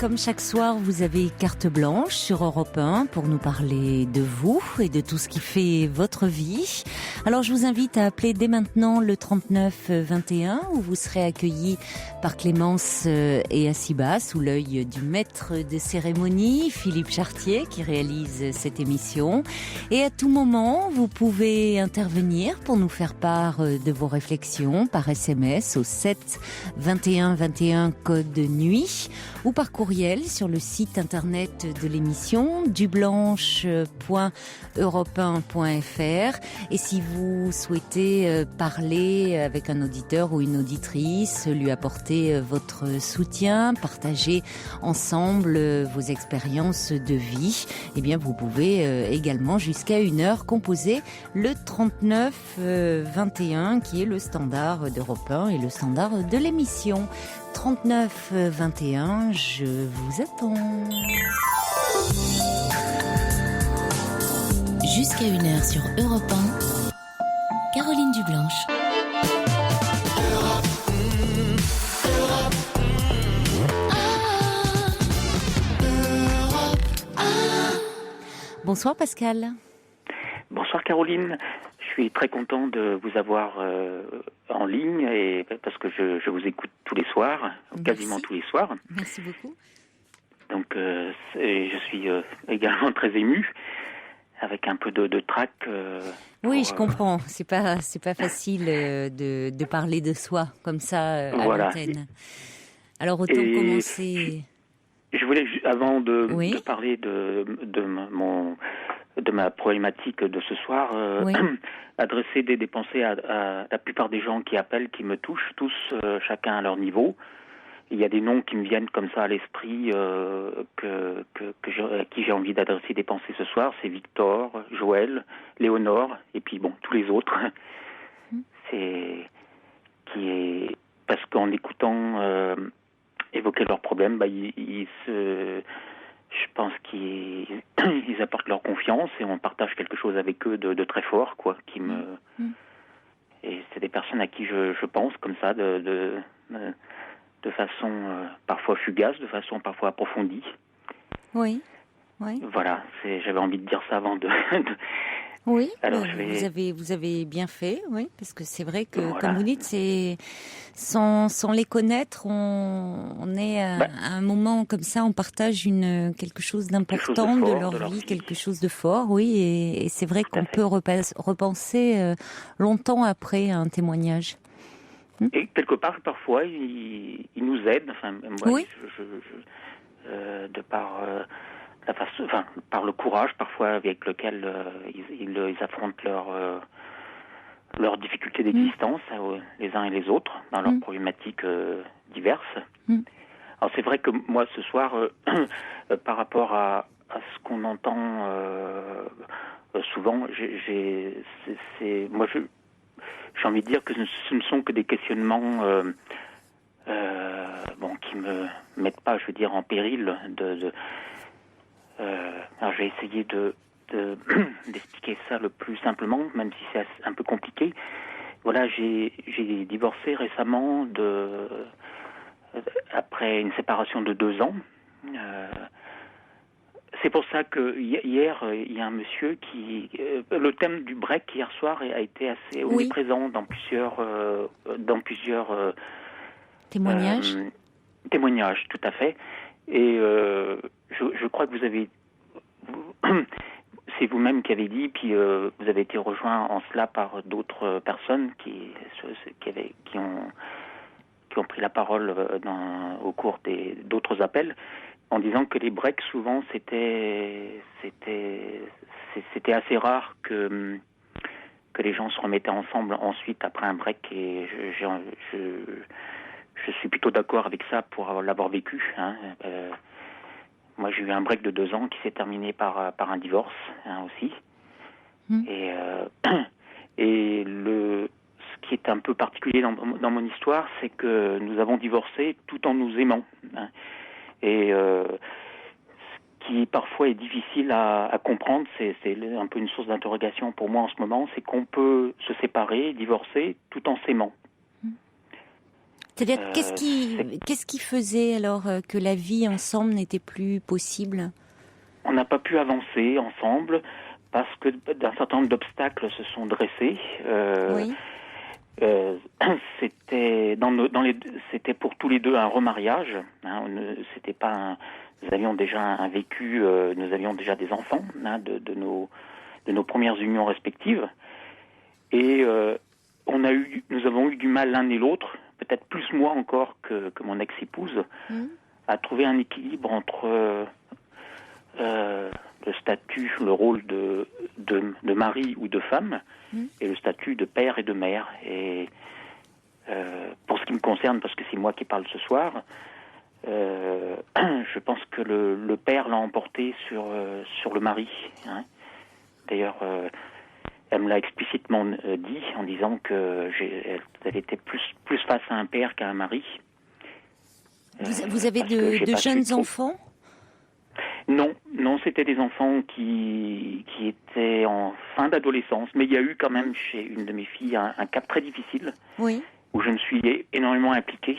comme chaque soir, vous avez carte blanche sur Europe 1 pour nous parler de vous et de tout ce qui fait votre vie. Alors je vous invite à appeler dès maintenant le 39 21 où vous serez accueillis par Clémence et Assiba sous l'œil du maître de cérémonie, Philippe Chartier, qui réalise cette émission. Et à tout moment, vous pouvez intervenir pour nous faire part de vos réflexions par SMS au 7 21 21 code nuit ou par courriel sur le site internet de l'émission dublanche.europe1.fr. Et si vous souhaitez parler avec un auditeur ou une auditrice, lui apporter votre soutien, partager ensemble vos expériences de vie, eh bien vous pouvez également jusqu'à 1h composer le 39 21 qui est le standard d'Europe 1 et le standard de l'émission. 39 21, je vous attends. Jusqu'à 1h sur Europe 1, Caroline Dublanche. Bonsoir Pascal. Bonsoir Caroline. Je suis très content de vous avoir en ligne et parce que je vous écoute tous les soirs, quasiment tous les soirs. Merci beaucoup. Donc je suis également très ému, avec un peu de trac. Oui, je comprends. C'est pas facile de parler de soi comme ça à l'antenne. Alors autant commencer. Je voulais avant de parler de ma problématique de ce soir, adresser des pensées à la plupart des gens qui appellent, qui me touchent, tous chacun à leur niveau. Il y a des noms qui me viennent comme ça à l'esprit à qui j'ai envie d'adresser des pensées ce soir. C'est Victor, Joël, Léonore et puis bon tous les autres. Parce qu'en écoutant évoquer leurs problèmes, je pense qu'ils apportent leur confiance et on partage quelque chose avec eux de très fort, quoi, et c'est des personnes à qui je pense comme ça, de façon parfois fugace, de façon parfois approfondie. Oui. Voilà, j'avais envie de dire ça avant de... Oui, alors vous avez bien fait, oui, parce que c'est vrai que, comme vous dites, sans les connaître, on est à un moment comme ça, on partage quelque chose d'important de leur vie, quelque chose de fort, oui, et c'est vrai qu'on peut repenser longtemps après un témoignage. Et quelque part, parfois, ils nous aident, enfin, moi, de par... par le courage parfois avec lequel ils affrontent leurs difficultés d'existence, les uns et les autres, dans leurs problématiques diverses. Alors c'est vrai que moi ce soir, par rapport à ce qu'on entend souvent, j'ai envie de dire que ce ne sont que des questionnements qui me mettent pas, je veux dire, en péril alors je vais essayer d'expliquer ça le plus simplement, même si c'est un peu compliqué. Voilà, j'ai divorcé récemment après une séparation de 2 ans. C'est pour ça que hier, il y a un monsieur qui... le thème du break hier soir a été assez omniprésent dans plusieurs témoignages. Témoignages, tout à fait. Et je crois que c'est vous-même qui avez dit, puis vous avez été rejoint en cela par d'autres personnes qui ont pris la parole au cours d'autres appels, en disant que les breaks souvent c'était assez rare que les gens se remettaient ensemble ensuite après un break, et je suis plutôt d'accord avec ça pour l'avoir vécu. Moi, j'ai eu un break de 2 ans qui s'est terminé par un divorce aussi. Et ce qui est un peu particulier dans mon histoire, c'est que nous avons divorcé tout en nous aimant. Et ce qui parfois est difficile à comprendre, c'est un peu une source d'interrogation pour moi en ce moment, c'est qu'on peut se séparer, divorcer, tout en s'aimant. C'est-à-dire, qu'est-ce qui faisait alors que la vie ensemble n'était plus possible? On n'a pas pu avancer ensemble parce que d'un certain nombre d'obstacles se sont dressés. Oui. C'était pour tous les deux un remariage. Hein, c'était pas nous avions déjà un vécu, nous avions déjà des enfants de nos premières unions respectives. Et nous avons eu du mal l'un et l'autre, peut-être plus moi encore que mon ex-épouse, à trouver un équilibre entre le statut, le rôle de mari ou de femme, et le statut de père et de mère. Et pour ce qui me concerne, parce que c'est moi qui parle ce soir, je pense que le père l'a emporté sur le mari. Hein. D'ailleurs, elle me l'a explicitement dit en disant que elle était plus face à un père qu'à un mari. Vous avez de jeunes enfants? Non, c'était des enfants qui étaient en fin d'adolescence, mais il y a eu quand même chez une de mes filles un cap très difficile, oui, où je me suis énormément impliqué,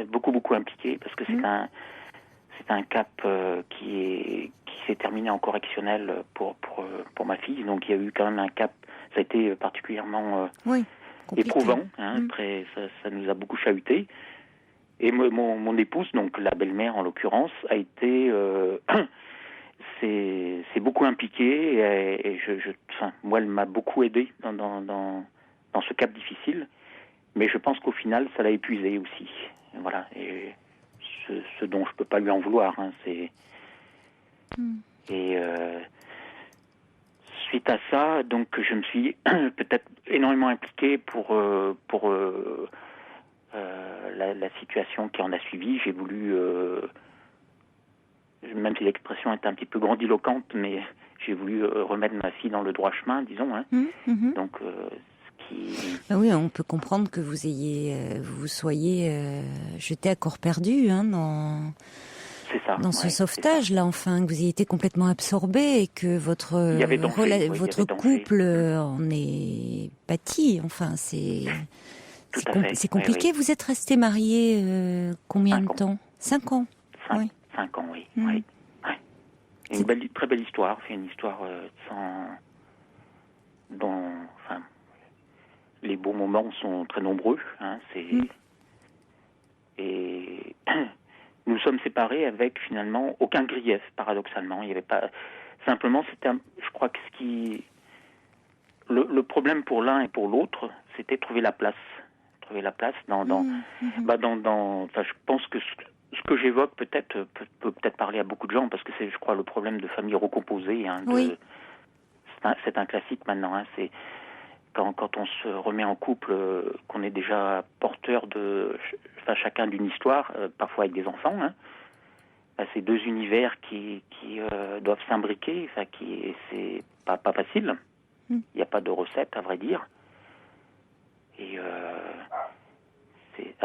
beaucoup impliqué, parce que c'est un cap qui s'est terminé en correctionnel pour ma fille, donc il y a eu quand même un cap, ça a été particulièrement éprouvant, hein, ça nous a beaucoup chahuté. Et mon épouse, donc la belle-mère en l'occurrence, a été c'est beaucoup impliquée et moi elle m'a beaucoup aidé dans ce cap difficile, mais je pense qu'au final ça l'a épuisée aussi. Voilà, et ce dont je peux pas lui en vouloir, hein, c'est et suite à ça, donc je me suis peut-être énormément impliqué pour la situation qui en a suivi. J'ai voulu, même si l'expression est un petit peu grandiloquente, mais j'ai voulu remettre ma fille dans le droit chemin, disons. Hein. Donc, oui, on peut comprendre que vous soyez jeté à corps perdu dans ce sauvetage-là, enfin, que vous ayez été complètement absorbé et que votre couple en est pâti. Enfin, c'est compliqué. Oui. Vous êtes resté marié combien de temps? 5 ans. 5 ans, oui. Oui. Une très belle histoire. C'est une histoire dont les beaux moments sont très nombreux. Hein, et nous sommes séparés avec finalement aucun grief, paradoxalement. Il y avait pas. Simplement, je crois que le problème pour l'un et pour l'autre, c'était trouver la place. La place je pense que ce que j'évoque peut peut-être parler à beaucoup de gens, parce que c'est, je crois, le problème de famille recomposée. Hein, c'est un classique maintenant. Hein, c'est quand on se remet en couple, qu'on est déjà porteur chacun d'une histoire, parfois avec des enfants. Hein, c'est deux univers qui doivent s'imbriquer. C'est pas facile. Il n'y a pas de recette, à vrai dire. Et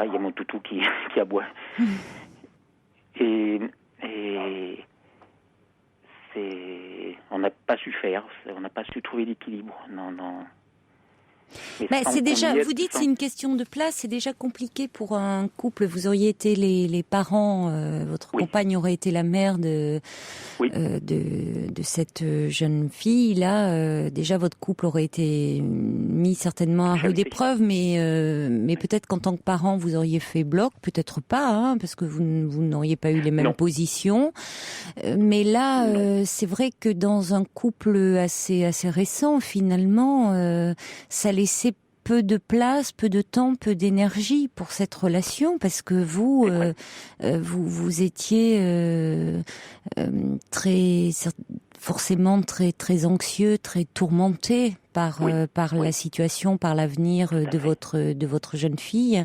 il y a mon toutou qui aboie. Et on n'a pas su faire, on n'a pas su trouver l'équilibre. Non. C'est déjà, vous dites, c'est une question de place, c'est déjà compliqué pour un couple. Vous auriez été les parents, votre compagne aurait été la mère de cette jeune fille. Là, déjà votre couple aurait été mis certainement à rude épreuve, mais peut-être qu'en tant que parent, vous auriez fait bloc, peut-être pas, hein, parce que vous n'auriez pas eu les mêmes positions. Mais là, c'est vrai que dans un couple assez récent, finalement, ça laissait peu de place, peu de temps, peu d'énergie pour cette relation, parce que vous étiez forcément très anxieux, très tourmenté par la situation, par l'avenir de votre jeune fille,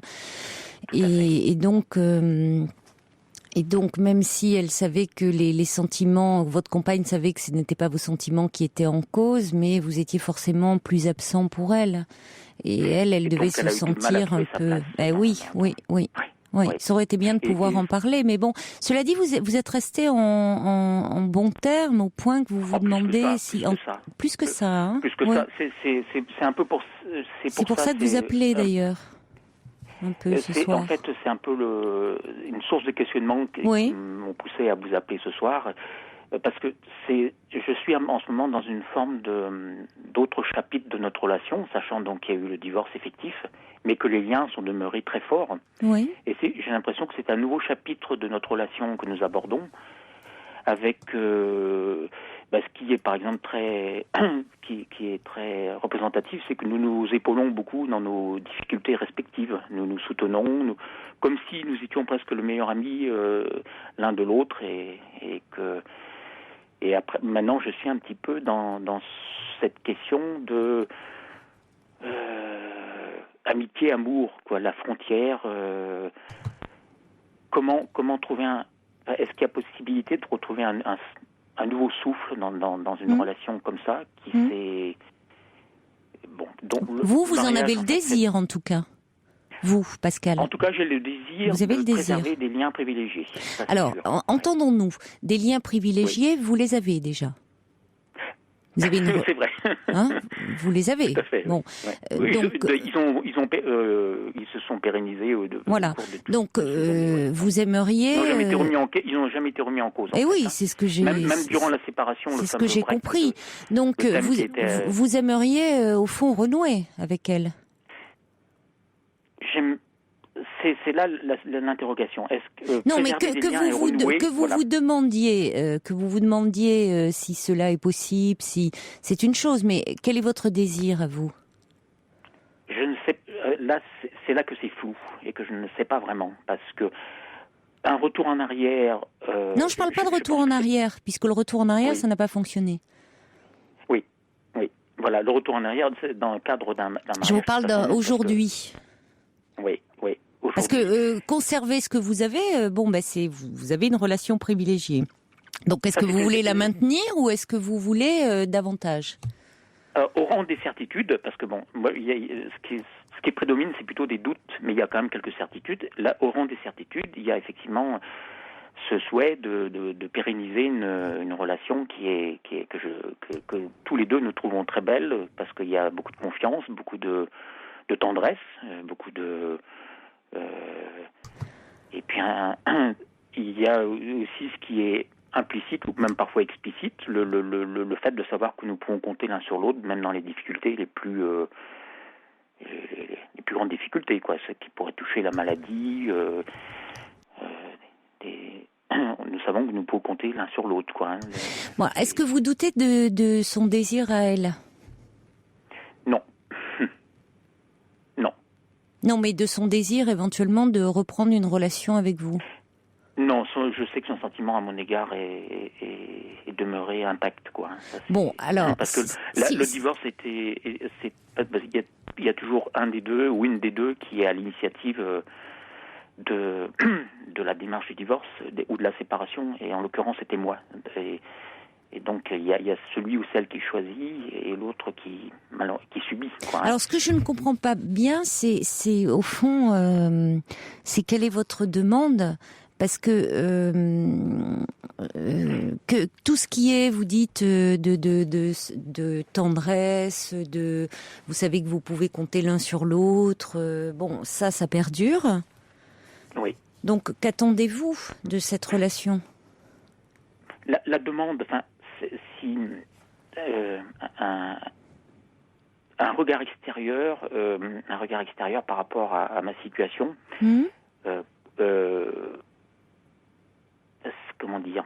et donc même si elle savait que les sentiments, votre compagne savait que ce n'étaient pas vos sentiments qui étaient en cause, mais vous étiez forcément plus absent pour elle. Et elle devait se sentir un peu... Oui. Ça aurait été bien de pouvoir en parler, mais bon. Cela dit, vous êtes resté en bons termes, au point que vous vous demandez plus que ça. Hein, plus que ça. C'est un peu pour... C'est pour ça que vous appelez, d'ailleurs. un peu ce soir? En fait, c'est un peu une source de questionnement qui m'ont poussé à vous appeler ce soir. Parce que je suis en ce moment dans une forme d'autres chapitres de notre relation, sachant donc qu'il y a eu le divorce effectif, mais que les liens sont demeurés très forts. Oui. Et j'ai l'impression que c'est un nouveau chapitre de notre relation que nous abordons, avec ce qui est par exemple qui est très représentatif, c'est que nous nous épaulons beaucoup dans nos difficultés respectives. Nous nous soutenons, comme si nous étions presque le meilleur ami l'un de l'autre, et après, maintenant, je suis un petit peu dans cette question de amitié, amour, quoi, la frontière. Comment trouver est-ce qu'il y a possibilité de retrouver un nouveau souffle dans une relation comme ça qui fait bon. Donc, vous en avez le désir, en tout cas. Vous, Pascal. En tout cas, j'ai le désir de préserver des liens privilégiés. Alors, entendons-nous, des liens privilégiés, vous les avez déjà. Vous avez c'est vrai. Vous les avez. Tout à fait. Bon, oui. Donc ils se sont pérennisés. Voilà. Donc, vous aimeriez. Ils n'ont jamais été remis en cause. Et oui, c'est ce que j'ai. Même durant la séparation. C'est ce que j'ai compris. Donc, vous aimeriez au fond renouer avec elle. C'est là l'interrogation. Est-ce que non, mais que vous vous demandiez si cela est possible, si c'est une chose, mais quel est votre désir à vous? Je ne sais. Là, c'est là que c'est flou et que je ne sais pas vraiment, parce que un retour en arrière. Non, je parle pas de retour en arrière, puisque le retour en arrière, ça n'a pas fonctionné. Oui. Voilà, le retour en arrière, c'est dans le cadre d'un mariage. Je vous parle d'aujourd'hui. Oui. Parce que conserver ce que vous avez, vous avez une relation privilégiée. Donc, est-ce que vous voulez la maintenir ou est-ce que vous voulez davantage? Au rang des certitudes, parce que ce qui prédomine, c'est plutôt des doutes, mais il y a quand même quelques certitudes. Là, au rang des certitudes, il y a effectivement ce souhait de pérenniser une relation que tous les deux nous trouvons très belle, parce qu'il y a beaucoup de confiance, beaucoup de tendresse, beaucoup de et puis il y a aussi ce qui est implicite ou même parfois explicite, le fait de savoir que nous pouvons compter l'un sur l'autre, même dans les difficultés les plus grandes difficultés, quoi, ce qui pourrait toucher la maladie. Nous savons que nous pouvons compter l'un sur l'autre, quoi. Bon, est-ce que vous doutez de son désir à elle? Non. Non, mais de son désir éventuellement de reprendre une relation avec vous? Non, je sais que son sentiment à mon égard est demeuré intact, quoi. Ça, bon, alors... Parce que le divorce, il y a toujours un des deux ou une des deux qui est à l'initiative de la démarche du divorce ou de la séparation, et en l'occurrence, c'était moi. Et donc, il y a celui ou celle qui choisit et l'autre qui subit, quoi. Alors, ce que je ne comprends pas bien, c'est au fond, c'est quelle est votre demande? Parce que tout ce qui est, vous dites, de tendresse, vous savez que vous pouvez compter l'un sur l'autre, ça perdure. Oui. Donc, qu'attendez-vous de cette relation? La demande, si un regard extérieur par rapport à ma situation, comment dire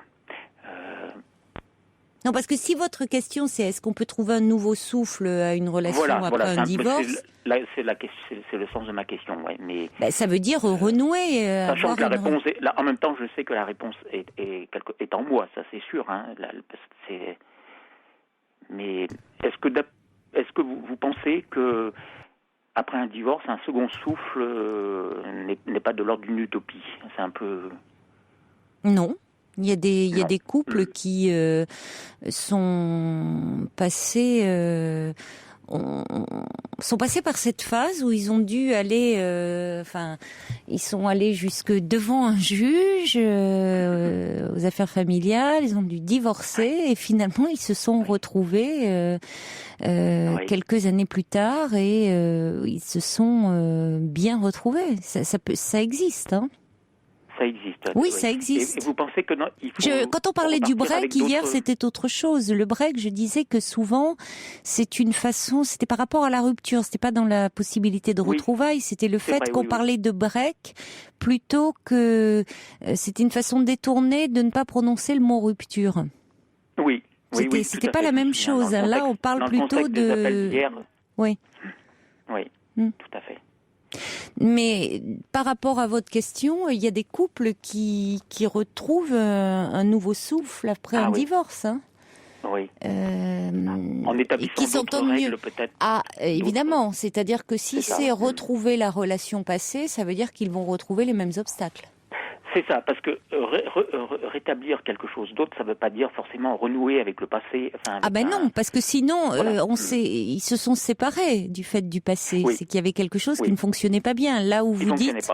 Non, parce que si votre question c'est est-ce qu'on peut trouver un nouveau souffle à une relation après un divorce, c'est le sens de ma question, ouais. Mais ça veut dire renouer. Sachant que la réponse en même temps, je sais que la réponse est en moi, ça c'est sûr. Hein, mais est-ce que vous pensez que après un divorce, un second souffle n'est pas de l'ordre d'une utopie? C'est un peu... Non. Il y a des couples qui sont passés par cette phase où ils ont dû aller, Ils sont allés jusque devant un juge aux affaires familiales, ils ont dû divorcer et finalement ils se sont retrouvés quelques années plus tard et ils se sont bien retrouvés. Ça existe, hein. Ça existe. Oui, ça existe. Et vous pensez que non, il faut quand on parlait du break hier, c'était autre chose. Le break, je disais que souvent, c'est une façon, c'était par rapport à la rupture, c'était pas dans la possibilité de retrouvailles, c'était le fait qu'on parlait de break plutôt que c'était une façon détournée de ne pas prononcer le mot rupture. Oui. C'était pas la même chose. Là, on parle plutôt de. Oui. Oui, tout à fait. Mais par rapport à votre question, il y a des couples qui retrouvent un nouveau souffle après un divorce. Hein. Oui. En établissant d'autres règles, peut-être. Ah, évidemment. C'est-à-dire que si c'est retrouver la relation passée, ça veut dire qu'ils vont retrouver les mêmes obstacles. C'est ça, parce que rétablir quelque chose d'autre, ça ne veut pas dire forcément renouer avec le passé. Non, parce que sinon, ils se sont séparés du fait du passé. Oui. C'est qu'il y avait quelque chose qui ne fonctionnait pas bien. Là où vous dites,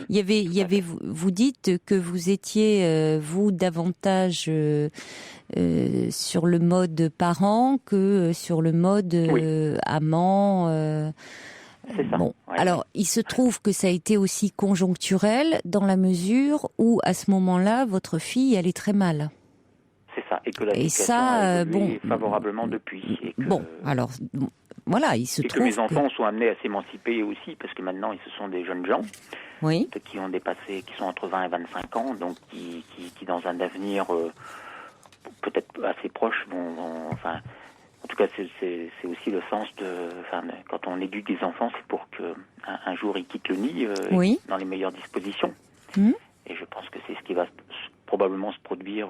vous dites que vous étiez vous davantage sur le mode parent que sur le mode amant. C'est ça. Bon, alors il se trouve que ça a été aussi conjoncturel dans la mesure où à ce moment-là, votre fille allait très mal. C'est ça, et que la situation a évolué favorablement depuis. Et que, voilà, il se trouve que mes enfants sont amenés à s'émanciper aussi, parce que maintenant, ce sont des jeunes gens qui ont dépassé, qui sont entre 20 et 25 ans, donc qui dans un avenir peut-être assez proche en tout cas, c'est aussi le sens quand on éduque des enfants, c'est pour que un jour ils quittent le nid dans les meilleures dispositions. Et je pense que c'est ce qui va probablement se produire.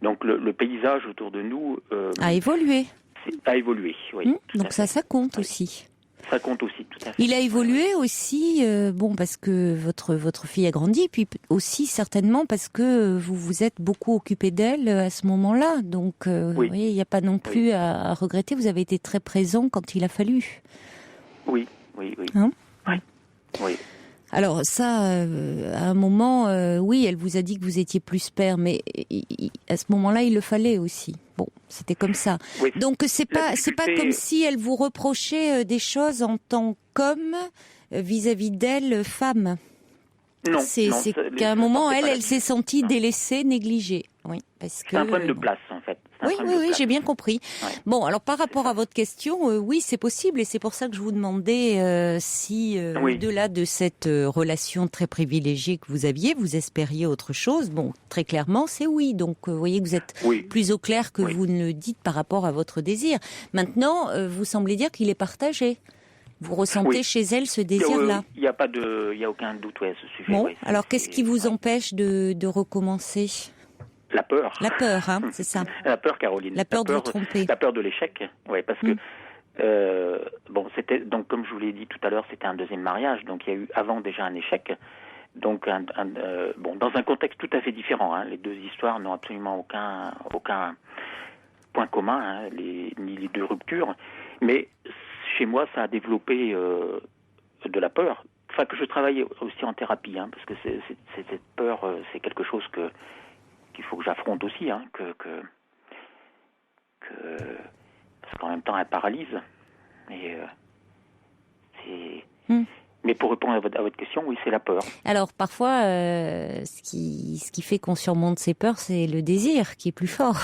Donc le paysage autour de nous a évolué. A évolué, oui. Donc ça compte aussi. Ça compte aussi, tout à fait. Il a évolué aussi, parce que votre fille a grandi, puis aussi certainement parce que vous vous êtes beaucoup occupé d'elle à ce moment-là. Donc, vous voyez, il n'y a pas non plus à regretter. Vous avez été très présent quand il a fallu. Oui. Hein ? Oui. Alors ça, à un moment, elle vous a dit que vous étiez plus père, mais à ce moment-là, il le fallait aussi. Bon, c'était comme ça. Oui. Donc c'est pas comme si elle vous reprochait des choses en tant qu'homme vis-à-vis d'elle, femme. Non. C'est qu'à un moment, elle s'est sentie délaissée, négligée. Oui, parce que c'est un problème de place en fait. Oui, j'ai bien compris. Ouais. Bon, alors par rapport à votre question, oui, c'est possible et c'est pour ça que je vous demandais si, au-delà de cette relation très privilégiée que vous aviez, vous espériez autre chose. Bon, très clairement, c'est oui. Donc, vous voyez que vous êtes plus au clair que vous ne le dites par rapport à votre désir. Maintenant, vous semblez dire qu'il est partagé. Vous ressentez chez elle ce désir-là. Il n'y a aucun doute à ce sujet. Bon, alors qu'est-ce qui vous empêche de recommencer ? La peur. La peur, hein, c'est ça. La peur, Caroline. La peur de vous tromper. La peur de l'échec, parce que c'était donc comme je vous l'ai dit tout à l'heure, c'était un deuxième mariage, donc il y a eu avant déjà un échec, donc dans un contexte tout à fait différent. Hein, les deux histoires n'ont absolument aucun point commun, ni les deux ruptures, mais chez moi ça a développé de la peur. Enfin que je travaille aussi en thérapie, parce que cette peur, c'est quelque chose qu'il faut que j'affronte aussi, parce qu'en même temps elle paralyse. Mais pour répondre à votre question, oui, c'est la peur. Alors parfois, ce qui fait qu'on surmonte ses peurs, c'est le désir qui est plus fort.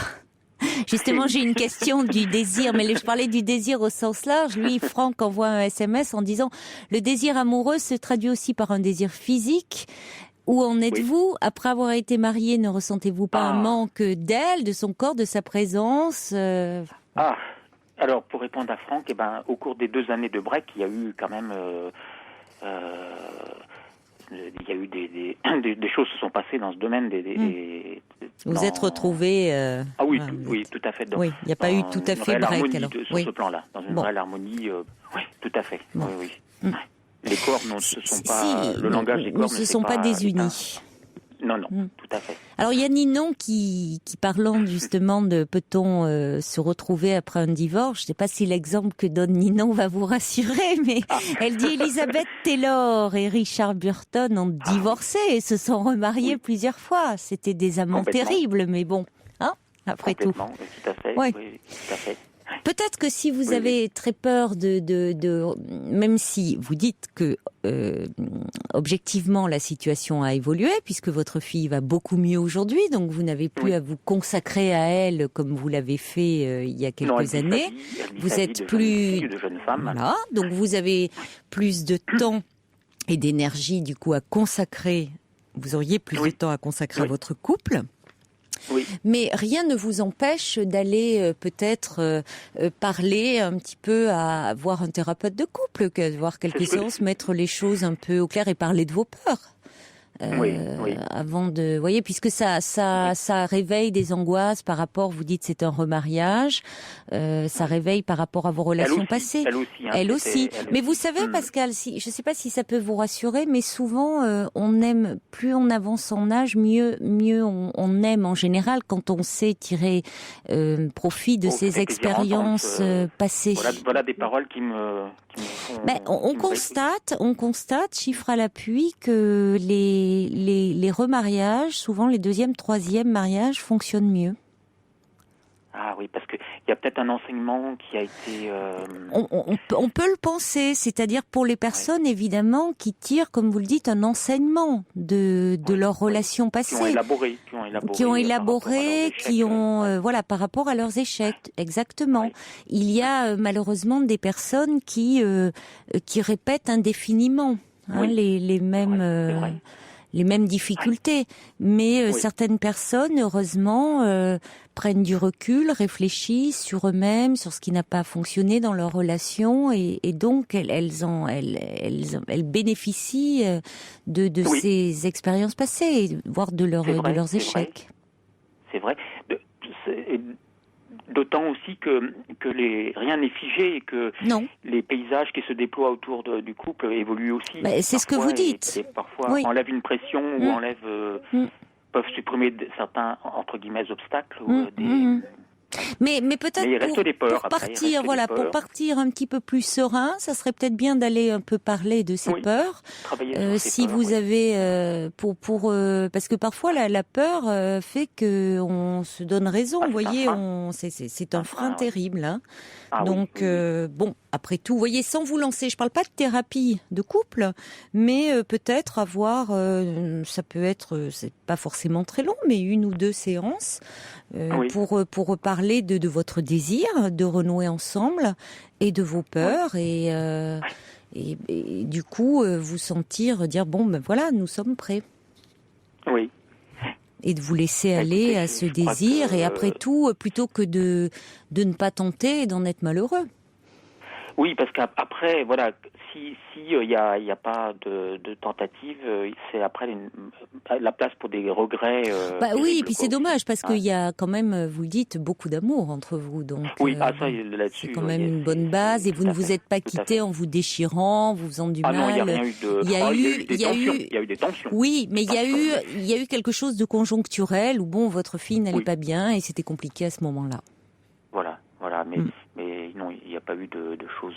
Justement, j'ai une question du désir, mais je parlais du désir au sens large. Lui, Franck envoie un SMS en disant « Le désir amoureux se traduit aussi par un désir physique ». Où en êtes-vous ? Après avoir été marié, ne ressentez-vous pas un manque d'elle, de son corps, de sa présence Alors, pour répondre à Franck, au cours des 2 années de break, il y a eu quand même... il y a eu des choses se sont passées dans ce domaine. Vous êtes retrouvés... oui, tout à fait. Il n'y a pas eu tout à fait break, alors. Sur ce plan-là, dans une réelle harmonie, oui, tout à fait. Bon. Oui. Les corps le langage des corps ne se sont pas désunis. non, tout à fait. Alors il y a Ninon qui parlant justement de peut-on se retrouver après un divorce, je ne sais pas si l'exemple que donne Ninon va vous rassurer, mais elle dit Elizabeth Taylor et Richard Burton ont divorcé et se sont remariés plusieurs fois. C'était des amants terribles, mais bon, hein, après tout. Tout à fait. Ouais. Oui, tout à fait. Peut-être que si vous avez très peur de, même si vous dites que objectivement la situation a évolué puisque votre fille va beaucoup mieux aujourd'hui, donc vous n'avez plus à vous consacrer à elle comme vous l'avez fait il y a quelques années. Vous êtes plus, de jeune femme. Voilà, donc vous avez plus de temps et d'énergie du coup à consacrer. Vous auriez plus de temps à consacrer à votre couple. Oui. Mais rien ne vous empêche d'aller peut-être parler un petit peu à voir un thérapeute de couple, voir quelques séances, mettre les choses un peu au clair et parler de vos peurs. Avant de, vous voyez, puisque ça réveille des angoisses par rapport, vous dites c'est un remariage, ça réveille par rapport à vos relations passées. Elle aussi. Mais vous savez, Pascal, je ne sais pas si ça peut vous rassurer, mais souvent on aime, plus on avance en âge, mieux on aime en général quand on sait tirer profit de ces expériences passées. Voilà des paroles qui me font. On constate, chiffre à l'appui, que les remariages, souvent les deuxième, troisième mariages fonctionnent mieux. Ah oui, parce qu'il y a peut-être un enseignement qui a été... On peut le penser, c'est-à-dire pour les personnes évidemment qui tirent, comme vous le dites, un enseignement de leur relation passée. Qui ont élaboré, par rapport à leurs échecs, exactement. Oui. Il y a malheureusement des personnes qui répètent indéfiniment les mêmes difficultés, mais certaines personnes, heureusement, prennent du recul, réfléchissent sur eux-mêmes, sur ce qui n'a pas fonctionné dans leur relation, et donc elles bénéficient de ces expériences passées, voire de leurs échecs. C'est vrai. D'autant aussi que rien n'est figé et que les paysages qui se déploient autour du couple évoluent aussi. C'est ce que vous dites. Et parfois enlèvent une pression ou peuvent supprimer certains entre guillemets obstacles ou Mais peut-être pour partir un petit peu plus serein, ça serait peut-être bien d'aller un peu parler de ces peurs. Si vous avez parce que parfois la peur fait que on se donne raison. Vous voyez, c'est un frein terrible. Hein. Donc bon, après tout, vous voyez, sans vous lancer, je parle pas de thérapie de couple, mais peut-être avoir, ça peut être, c'est pas forcément très long, mais 1 ou 2 séances pour reparler de votre désir de renouer ensemble et de vos peurs et du coup vous sentir dire bon ben voilà, nous sommes prêts. Oui. Et de vous laisser aller à ce désir et après tout, plutôt que de ne pas tenter et d'en être malheureux. Oui, parce qu'après, voilà, si il y a pas de tentative, c'est après la place pour des regrets. Oui, et puis c'est dommage parce qu'il y a quand même, vous le dites, beaucoup d'amour entre vous, donc. Oui, ça là-dessus. C'est quand même une bonne base et vous ne vous êtes pas quittés en vous déchirant, vous faisant du mal. Non, il n'y a rien eu de. Il y a eu des tensions. Oui, mais il y a eu quelque chose de conjoncturel où votre fille n'allait pas bien et c'était compliqué à ce moment-là. Voilà, mais non, il n'y a pas eu de choses.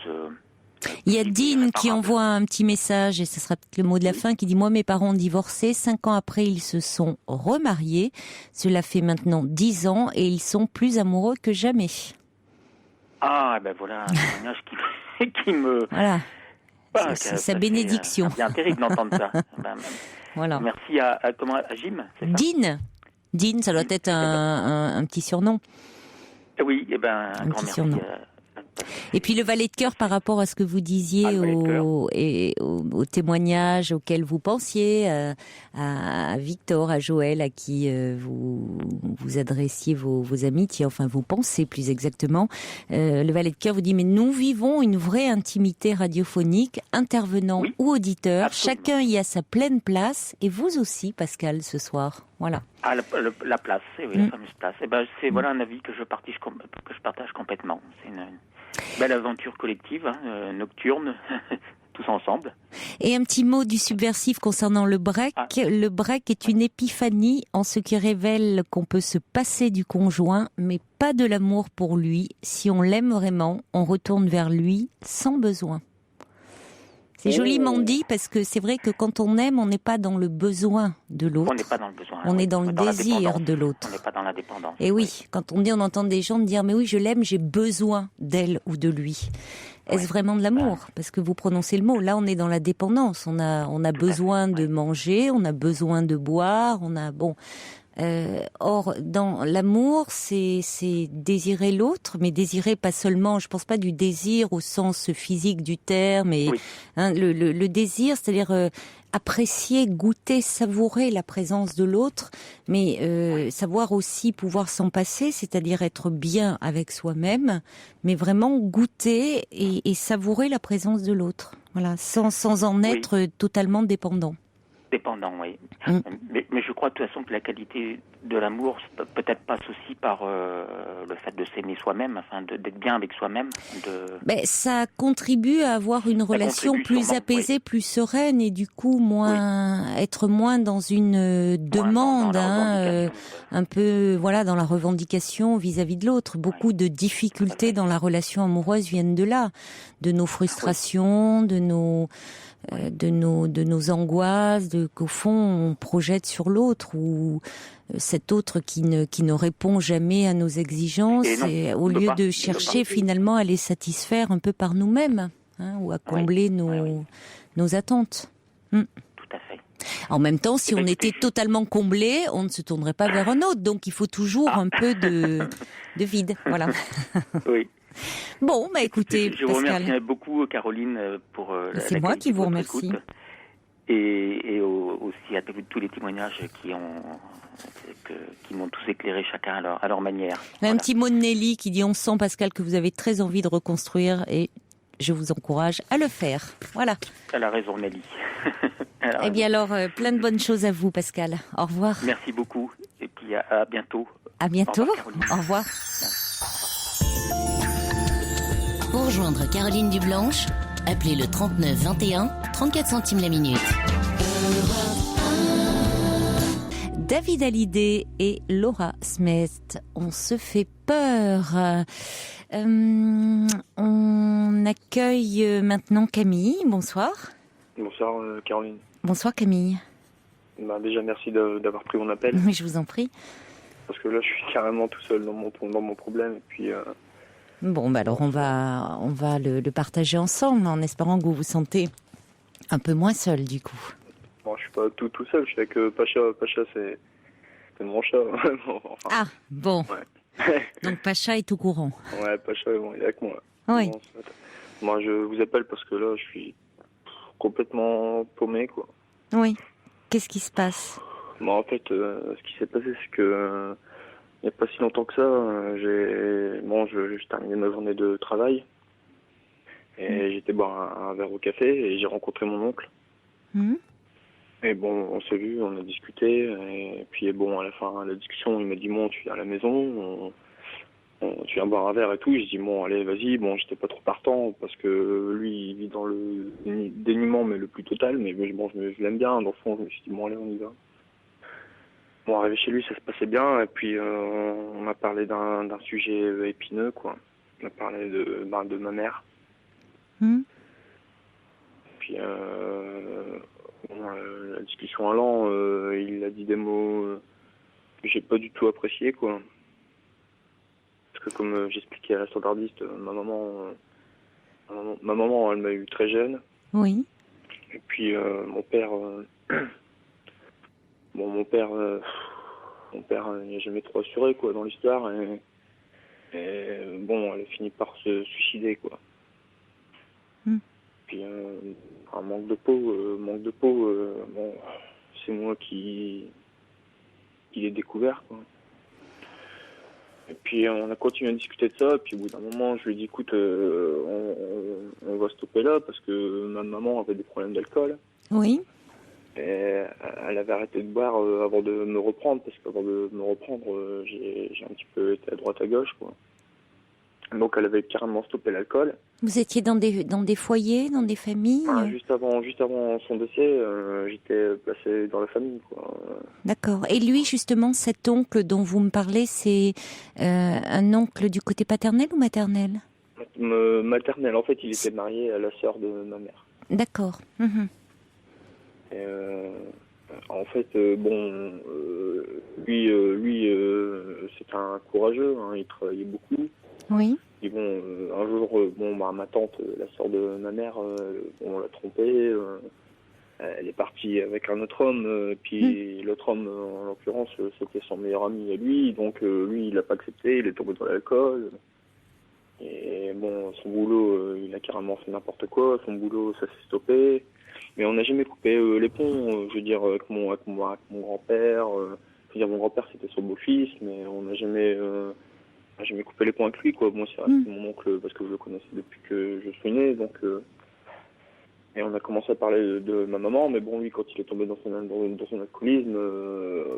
Il y a Dean qui envoie un petit message, et ce sera peut-être le mot de la fin, qui dit « Moi, mes parents ont divorcé. 5 ans après, ils se sont remariés. Cela fait maintenant 10 ans et ils sont plus amoureux que jamais. » Ah, ben voilà, un témoignage qui me... Voilà, c'est sa bénédiction. C'est bien terrible d'entendre ça. Voilà. Merci à Jim, c'est ça? Dean, ça doit être un petit surnom. Oui, un grand merci. Et puis le valet de cœur par rapport à ce que vous disiez au témoignage auquel vous pensiez, à Victor, à Joël, à qui vous adressiez vos amitiés, enfin vos pensées plus exactement. Le valet de cœur vous dit, mais nous vivons une vraie intimité radiophonique, intervenant ou auditeur, absolument. Chacun y a sa pleine place, et vous aussi, Pascal, ce soir. Voilà. Ah, la place, la fameuse place. C'est voilà un avis que je partage complètement. C'est une belle aventure collective, nocturne, tous ensemble. Et un petit mot du subversif concernant le break. Ah. Le break est une épiphanie en ce qui révèle qu'on peut se passer du conjoint, mais pas de l'amour pour lui. Si on l'aime vraiment, on retourne vers lui sans besoin. C'est joliment dit parce que c'est vrai que quand on aime, on n'est pas dans le besoin de l'autre. On n'est pas dans le besoin. On est dans le désir de l'autre. On n'est pas dans la dépendance. Et oui, quand on entend des gens dire « mais oui, je l'aime, j'ai besoin d'elle ou de lui ». Est-ce vraiment de l'amour ? Parce que vous prononcez le mot. Là, on est dans la dépendance. On a besoin de manger, on a besoin de boire, or, dans l'amour, c'est désirer l'autre, mais désirer pas seulement, je pense pas du désir au sens physique du terme, mais le désir, c'est-à-dire apprécier, goûter, savourer la présence de l'autre, mais savoir aussi pouvoir s'en passer, c'est-à-dire être bien avec soi-même, mais vraiment goûter et savourer la présence de l'autre, voilà, sans en être totalement dépendant. Dépendant, oui. Mais je crois de toute façon que la qualité de l'amour peut-être passe aussi par le fait de s'aimer soi-même, enfin d'être bien avec soi-même. Ça contribue à avoir une relation plus apaisée, plus sereine et du coup être moins dans une demande, un peu dans la revendication vis-à-vis de l'autre. Beaucoup de difficultés dans la relation amoureuse viennent de là, de nos frustrations, de nos angoisses, qu'au fond on projette sur l'autre ou cet autre qui ne répond jamais à nos exigences et au lieu de chercher finalement à les satisfaire un peu par nous-mêmes ou à combler nos attentes. Tout à fait. En même temps, si on était totalement comblé, on ne se tournerait pas vers un autre. Donc il faut toujours un peu de vide. Voilà. Oui. Bon, écoutez, je vous remercie beaucoup, Caroline, pour c'est moi qui vous remercie. Et aussi à tous les témoignages qui m'ont tous éclairé chacun à leur manière. Un petit mot de Nelly qui dit « On sent, Pascal, que vous avez très envie de reconstruire et je vous encourage à le faire. » Voilà. Elle a raison, Nelly. Eh bien alors, plein de bonnes choses à vous, Pascal. Au revoir. Merci beaucoup et puis à bientôt. À bientôt. Au revoir. Pour rejoindre Caroline Dublanche, appelez le 39 21, 34 centimes la minute. David Hallyday et Laura Smith, on se fait peur. On accueille maintenant Camille. Bonsoir. Bonsoir Caroline. Bonsoir Camille. Déjà merci d'avoir pris mon appel. Oui, je vous en prie. Parce que là je suis carrément tout seul dans mon problème et puis. Bon, alors on va le partager ensemble en espérant que vous vous sentez un peu moins seul du coup. Bon, je suis pas tout seul, je suis avec Pacha. Pacha c'est mon chat. Enfin, ah bon. Ouais. Donc Pacha est au courant. Ouais, Pacha il est avec moi. Oui. Bon, moi je vous appelle parce que là je suis complètement paumé quoi. Oui. Qu'est-ce qui se passe? Bon, en fait, ce qui s'est passé c'est que il n'y a pas si longtemps que ça, j'ai terminé ma journée de travail et j'étais boire un verre au café et j'ai rencontré mon oncle. Et bon, on s'est vu, on a discuté et puis bon, à la fin de la discussion, il m'a dit bon, tu viens à la maison, tu viens boire un verre et tout. J'ai dit bon, allez, vas-y. Bon, j'étais pas trop partant parce que lui, il vit dans le dénuement mais le plus total. Mais bon, je l'aime bien. Dans le fond, je me suis dit bon, allez, on y va. Bon, arrivé chez lui, ça se passait bien, et puis on a parlé d'un sujet épineux, quoi. On a parlé de ma mère. Puis, la discussion allant, il a dit des mots que j'ai pas du tout appréciés, quoi. Parce que comme j'expliquais à la standardiste, ma maman, elle m'a eu très jeune. Oui. Et puis mon père... mon père, il n'a jamais trop assuré quoi dans l'histoire et bon, elle a fini par se suicider quoi. Puis un manque de peau, bon, c'est moi qui l'ai découvert quoi. Et puis on a continué à discuter de ça. Et puis au bout d'un moment, je lui ai dit écoute, on va stopper là parce que ma maman avait des problèmes d'alcool. Oui. Et elle avait arrêté de boire avant de me reprendre, parce qu'avant de me reprendre, j'ai un petit peu été à droite à gauche, quoi. Donc elle avait carrément stoppé l'alcool. Vous étiez dans des foyers, dans des familles? Juste avant son décès, j'étais placé dans la famille, quoi. D'accord. Et lui, justement, cet oncle dont vous me parlez, c'est un oncle du côté paternel ou maternel? Maternel. En fait, il était marié à la sœur de ma mère. D'accord. Et, en fait, lui, c'est un courageux, hein, il travaillait beaucoup. Oui. Et bon, un jour, ma tante, la sœur de ma mère, on l'a trompée. Elle est partie avec un autre homme, puis l'autre homme, en l'occurrence, c'était son meilleur ami à lui. Donc lui, il n'a pas accepté, il est tombé dans l'alcool. Et bon, son boulot, il a carrément fait n'importe quoi. Son boulot, ça s'est stoppé. Mais on n'a jamais coupé les ponts. Je veux dire, avec mon grand-père. Je veux dire, mon grand-père, c'était son beau-fils, mais on n'a jamais coupé les ponts avec lui, quoi. Moi, c'est resté mon oncle parce que je le connaissais depuis que je suis né. Donc, et on a commencé à parler de ma maman. Mais bon, lui, quand il est tombé dans son alcoolisme,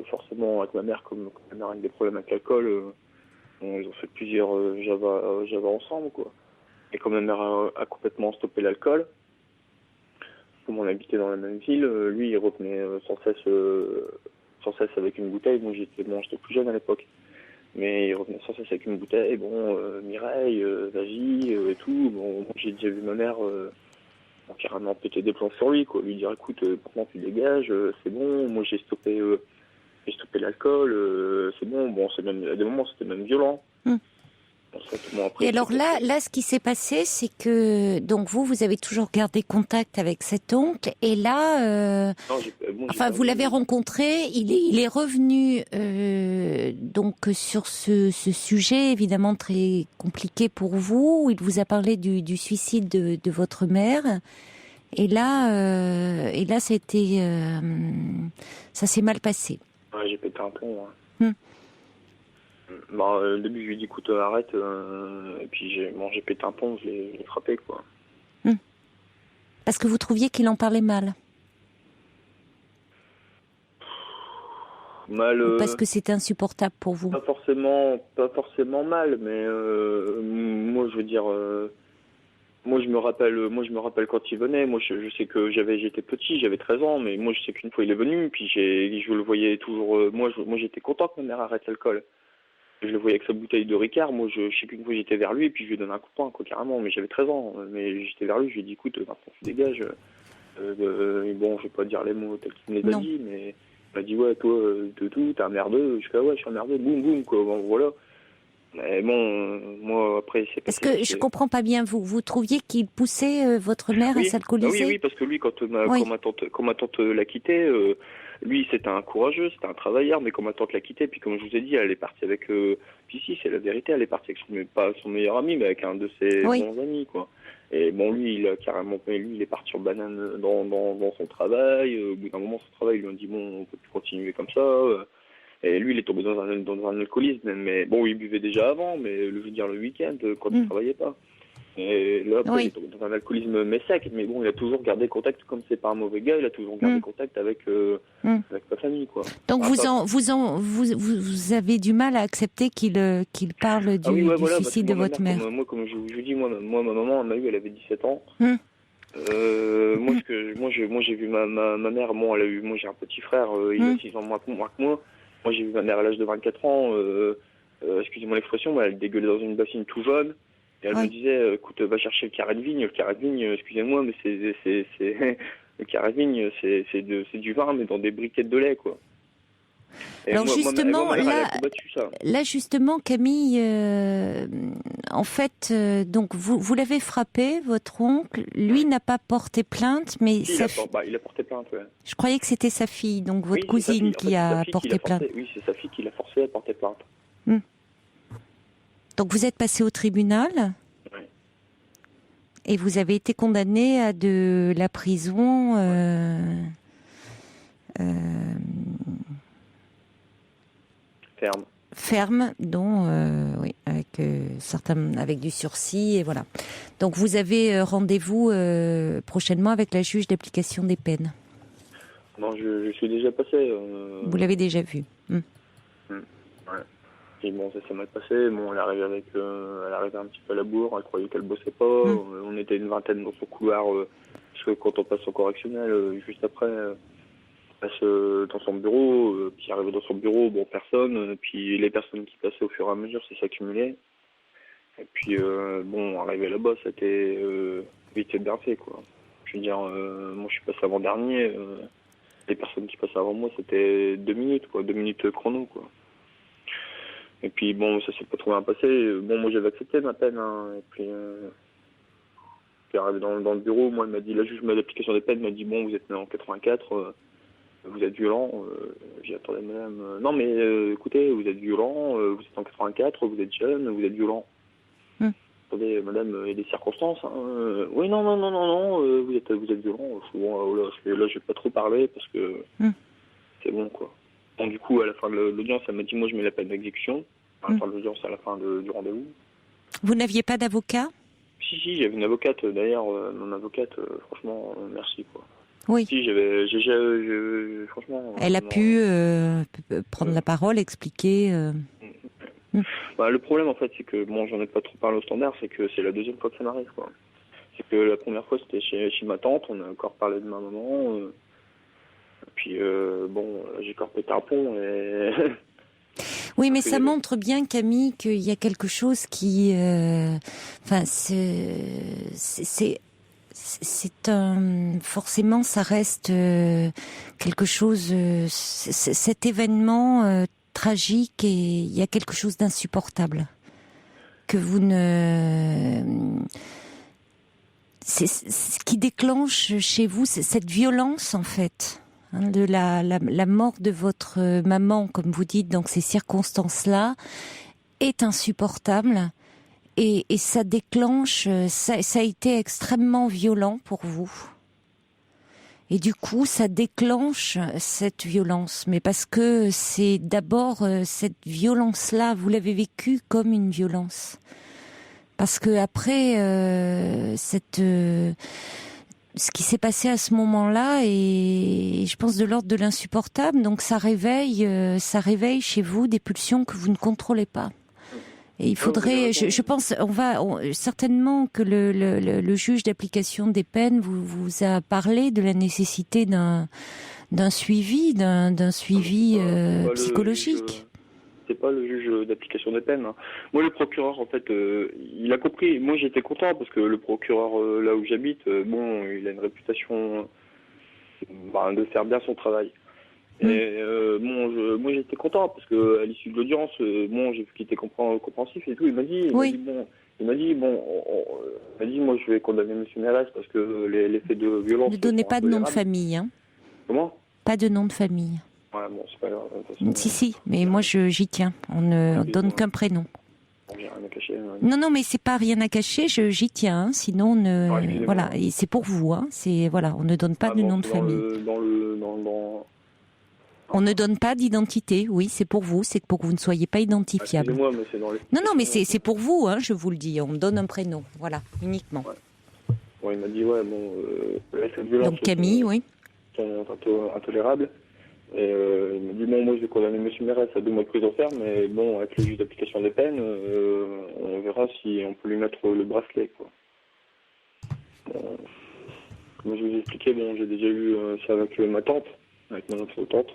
forcément, avec ma mère, comme ma mère a des problèmes avec l'alcool, ils ont fait plusieurs Java ensemble, quoi. Et comme ma mère a complètement stoppé l'alcool, comme on habitait dans la même ville, lui, il revenait sans cesse avec une bouteille. Moi, j'étais plus jeune à l'époque. Mais il revenait sans cesse avec une bouteille. Bon, Mireille, vas-y, et tout. Bon, j'ai déjà vu ma mère carrément péter des plombs sur lui, quoi. Lui dire, écoute, maintenant tu dégages, c'est bon. Moi, j'ai stoppé l'alcool, c'est bon. Bon, à des moments, c'était même violent. Et alors là, ce qui s'est passé, c'est que donc vous avez toujours gardé contact avec cet oncle, et là, vous l'avez rencontré, il est revenu donc sur ce sujet évidemment très compliqué pour vous, où il vous a parlé du suicide de votre mère, et là, ça s'est mal passé. Ouais, j'ai pété un plomb. Hein. Au début, je lui ai dit, écoute, arrête. Et puis, j'ai pété un plomb, je l'ai frappé, quoi. Parce que vous trouviez qu'il en parlait mal? Mal. Ou parce que c'était insupportable pour vous? Pas forcément mal, mais moi, je veux dire. Moi, je me rappelle quand il venait. Moi, je sais que j'étais petit, j'avais 13 ans, mais moi, je sais qu'une fois, il est venu, puis je le voyais toujours. Moi, j'étais content que ma mère arrête l'alcool. Je le voyais avec sa bouteille de Ricard. Moi, je sais qu'une fois, j'étais vers lui, et puis je lui ai donné un coup de poing, quoi, carrément. Mais j'avais 13 ans. Mais j'étais vers lui, je lui ai dit, écoute, maintenant, tu dégages. Bon, je vais pas dire les mots tels qu'il me les a dit, mais il m'a dit, ouais, toi, t'es un merdeux. Je fais, ouais, je suis un merdeux, boum, boum, quoi. Bon, voilà. Mais bon, moi, après, c'est parce que je comprends pas bien, vous trouviez qu'il poussait votre mère à s'alcooliser? Oui, parce que lui, quand ma tante l'a quitté, lui, c'était un courageux, c'était un travailleur, mais quand ma tante l'a quitté, puis comme je vous ai dit, elle est partie avec... puis si, c'est la vérité, elle est partie avec pas son meilleur ami, mais avec un de ses bons amis, quoi. Et bon, lui, il est parti en banane dans son travail. Au bout d'un moment, son travail, ils lui ont dit, bon, on peut plus continuer comme ça. Et lui, il est tombé dans un alcoolisme, mais bon, il buvait déjà avant, mais je veux dire le week-end, quand il ne travaillait pas. Et là, après, il est tombé dans un alcoolisme mais sec, mais bon, il a toujours gardé contact, comme c'est pas un mauvais gars, il a toujours gardé contact avec sa famille, quoi. Donc vous avez du mal à accepter qu'il parle du suicide de votre mère. Moi, comme je vous dis, moi, ma maman, elle m'a eu, elle avait 17 ans. Moi, j'ai vu ma mère, moi j'ai un petit frère, il a 6 ans moins que moi. Moi, j'ai vu ma mère à l'âge de 24 ans, excusez-moi l'expression, elle dégueulait dans une bassine tout jaune. Et elle me disait, écoute, va chercher le carré de vigne. Le carré de vigne, excusez-moi, mais le carré de vigne, c'est du vin, mais dans des briquettes de lait, quoi. Et alors justement, là justement, Camille, en fait, donc vous l'avez frappé, votre oncle. Lui n'a pas porté plainte, mais il a porté plainte. Ouais. Je croyais que c'était sa fille, donc votre cousine qui a porté plainte. Oui, c'est sa fille qui l'a forcé à porter plainte. Donc vous êtes passé au tribunal. Oui. Et vous avez été condamné à de la prison. Ferme, dont avec du sursis, et voilà. Donc vous avez rendez-vous prochainement avec la juge d'application des peines. Non, je suis déjà passé. Vous l'avez déjà vu. Ouais. puis bon, ça s'est mal passé. Bon, elle arrivait un petit peu à la bourre, elle croyait qu'elle bossait pas. On était une vingtaine dans son couloir, parce que quand on passe au correctionnel, juste après, on passe dans son bureau, puis arrivé dans son bureau, bon, personne. Puis les personnes qui passaient au fur et à mesure, ça s'accumulait. Et puis, bon, arrivé là-bas, c'était vite et bien fait, quoi. Je veux dire, moi, je suis passé avant-dernier. Les personnes qui passaient avant moi, c'était 2 minutes, quoi. 2 minutes chrono, quoi. Et puis, bon, ça s'est pas trop bien passé. Bon, moi, j'avais accepté ma peine, hein. Et puis arrivé dans le bureau, moi, elle m'a dit, la juge de l'application des peines m'a dit, bon, vous êtes né en 84, vous êtes violent. J'ai dit, attendez, madame. Non, mais écoutez, vous êtes violent, vous êtes en 84, vous êtes jeune, vous êtes violent. Attendez, madame, il y a des circonstances. Hein. Oui, non, vous êtes violent. Bon, là, je vais pas trop parler parce que c'est bon, quoi. Donc, du coup, à la fin de l'audience, elle m'a dit, moi, je mets la peine d'exécution. À la fin de l'audience, à la fin du rendez-vous. Vous n'aviez pas d'avocat ? Si, j'avais une avocate. D'ailleurs, mon avocate, franchement, merci, quoi. Oui. Si, franchement... Elle a pu prendre la parole, expliquer... Bah, le problème, en fait, c'est que, bon, j'en ai pas trop parlé au standard, c'est que c'est la deuxième fois que ça m'arrive, quoi. C'est que la première fois, c'était chez ma tante, on a encore parlé de ma maman, puis, bon, j'ai encore pété un pont, et... Oui, mais ça montre bien, Camille, qu'il y a quelque chose qui... Enfin, c'est forcément, ça reste quelque chose... cet événement... tragique, et il y a quelque chose d'insupportable que vous ne... C'est ce qui déclenche chez vous, c'est cette violence, en fait, hein, de la mort de votre maman, comme vous dites, dans ces circonstances-là, est insupportable, et ça déclenche, ça a été extrêmement violent pour vous. Et du coup, ça déclenche cette violence. Mais parce que c'est d'abord cette violence-là, vous l'avez vécue comme une violence. Parce que après, ce qui s'est passé à ce moment-là est, je pense, de l'ordre de l'insupportable. Donc ça réveille chez vous des pulsions que vous ne contrôlez pas. Et il faudrait, je pense, certainement que le juge d'application des peines vous a parlé de la nécessité d'un suivi, psychologique. C'est pas le juge d'application des peines. Hein. Moi, le procureur, en fait, il a compris. Moi, j'étais content parce que le procureur, là où j'habite, bon, il a une réputation de faire bien son travail. Et moi j'étais content parce que à l'issue de l'audience, bon, j'ai vu qu'il était compréhensif et tout. Il m'a dit moi je vais condamner Monsieur Mérès parce que les faits de violence. Ne donnez pas de nom de famille, hein. Comment ? Pas de nom de famille. Ouais, bon, c'est pas grave. Si, mais moi j'y tiens. On ne donne qu'un prénom. Bon, j'ai rien à cacher. Non, mais c'est pas rien à cacher. J'y tiens. Hein, sinon, voilà, et c'est pour vous. Hein, c'est voilà, on ne donne pas de nom de famille. On ne donne pas d'identité, oui, c'est pour vous, c'est pour que vous ne soyez pas identifiable. Excusez-moi, mais c'est dans les... Non, mais c'est pour vous, hein, je vous le dis, on me donne un prénom, voilà, uniquement. Ouais. Bon, il m'a dit, cette violence... Donc Camille, oui. C'est intolérable. Et il m'a dit, bon, moi je vais condamner M. Mérès à 2 mois de prison ferme, mais bon, avec le juge d'application des peines, on verra si on peut lui mettre le bracelet, quoi. Comme je vous ai expliqué, bon, j'ai déjà eu ça avec ma tante, avec mon autre tante.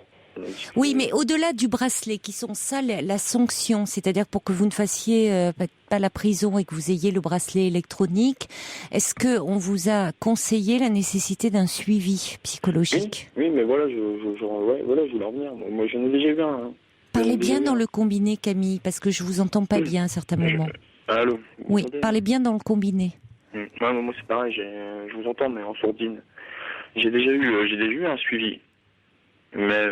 Oui, mais au-delà du bracelet, qui sont ça la sanction, c'est-à-dire pour que vous ne fassiez pas la prison et que vous ayez le bracelet électronique, est-ce que on vous a conseillé la nécessité d'un suivi psychologique ? Oui, mais voilà, je voulais en venir. Moi, j'en ai déjà vu un. Hein. Parlez bien dans le combiné, Camille, parce que je vous entends pas bien à certains moments. Allô ? Oui, parlez bien dans le combiné. Ouais, moi c'est pareil, je vous entends, mais en sourdine. J'ai déjà eu un suivi. Mais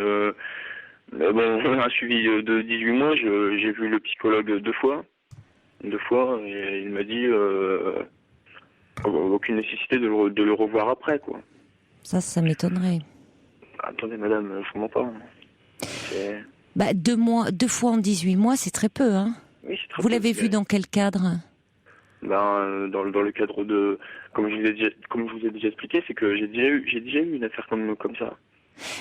bon, un suivi de 18 mois, j'ai vu le psychologue 2 fois, et il m'a dit aucune nécessité de le revoir après, quoi. Ça m'étonnerait. Attendez, madame, je comprends pas. 2 fois en 18 mois, c'est très peu, hein. Oui, c'est très peu. Vous l'avez vu dans quel cadre ? Dans le cadre de, comme je vous ai déjà expliqué, c'est que j'ai déjà eu une affaire comme ça.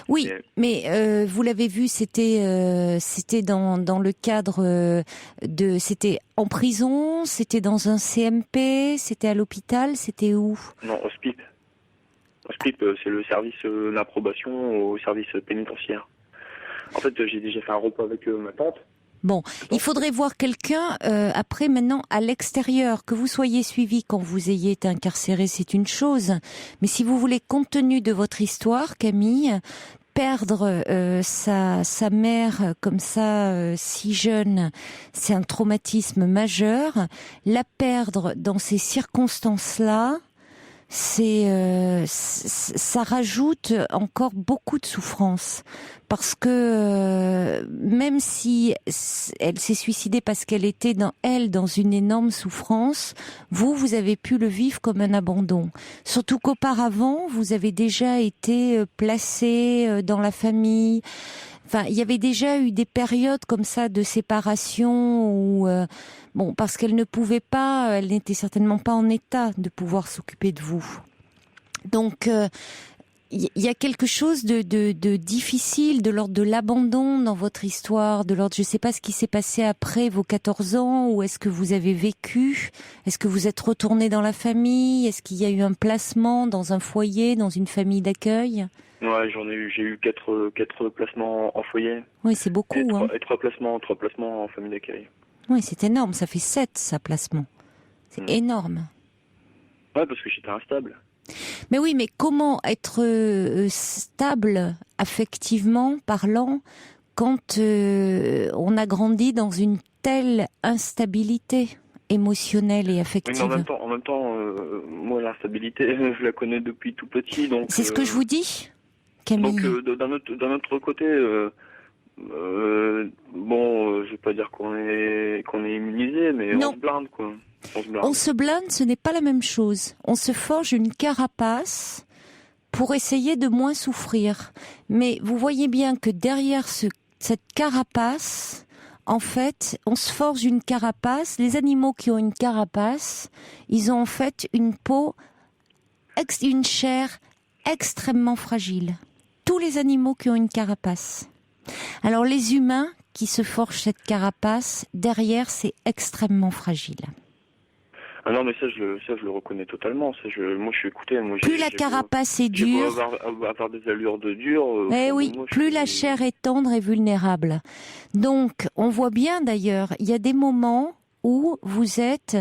Oui, mais vous l'avez vu, c'était dans le cadre c'était en prison, c'était dans un CMP, c'était à l'hôpital, c'était où? Non, au SPIP. Au SPIP, c'est le service d'approbation au service pénitentiaire. En fait, j'ai déjà fait un repas avec ma tante. Bon, il faudrait voir quelqu'un après maintenant à l'extérieur. Que vous soyez suivi quand vous ayez été incarcéré, c'est une chose. Mais si vous voulez, compte tenu de votre histoire, Camille, perdre sa mère comme ça, si jeune, c'est un traumatisme majeur. La perdre dans ces circonstances-là, ça rajoute encore beaucoup de souffrance, parce que même si elle s'est suicidée parce qu'elle était dans une énorme souffrance, vous avez pu le vivre comme un abandon. Surtout qu'auparavant, vous avez déjà été placé dans la famille. Enfin, il y avait déjà eu des périodes comme ça de séparation où, parce qu'elle ne pouvait pas, elle n'était certainement pas en état de pouvoir s'occuper de vous. Donc, il y a quelque chose de difficile, de l'ordre de l'abandon dans votre histoire, de l'ordre, je ne sais pas ce qui s'est passé après vos 14 ans, ou est-ce que vous avez vécu, est-ce que vous êtes retourné dans la famille, est-ce qu'il y a eu un placement dans un foyer, dans une famille d'accueil? Ouais, j'ai eu 4 placements en foyer. Oui, c'est beaucoup. Et 3 placements en famille d'accueil. Oui, c'est énorme, ça fait 7, ça, placement. C'est énorme. Ouais, parce que j'étais instable. Mais oui, mais comment être stable, affectivement parlant, quand on a grandi dans une telle instabilité émotionnelle et affective? Oui, mais en même temps, moi, l'instabilité, je la connais depuis tout petit. Donc, c'est ce que je vous dis, Camille. Donc, d'un autre côté, je vais pas dire qu'on est immunisé, mais non. On se blinde, quoi. On se blinde, ce n'est pas la même chose. On se forge une carapace pour essayer de moins souffrir. Mais vous voyez bien que derrière cette carapace, en fait, on se forge une carapace. Les animaux qui ont une carapace, ils ont en fait une chair extrêmement fragile. Tous les animaux qui ont une carapace. Alors les humains qui se forgent cette carapace, derrière, c'est extrêmement fragile. Ah non, mais ça, je le reconnais totalement. Moi, je suis écouté. Plus la carapace est dure, avoir des allures de dur. Plus la chair est tendre et vulnérable. Donc, on voit bien d'ailleurs, il y a des moments où vous êtes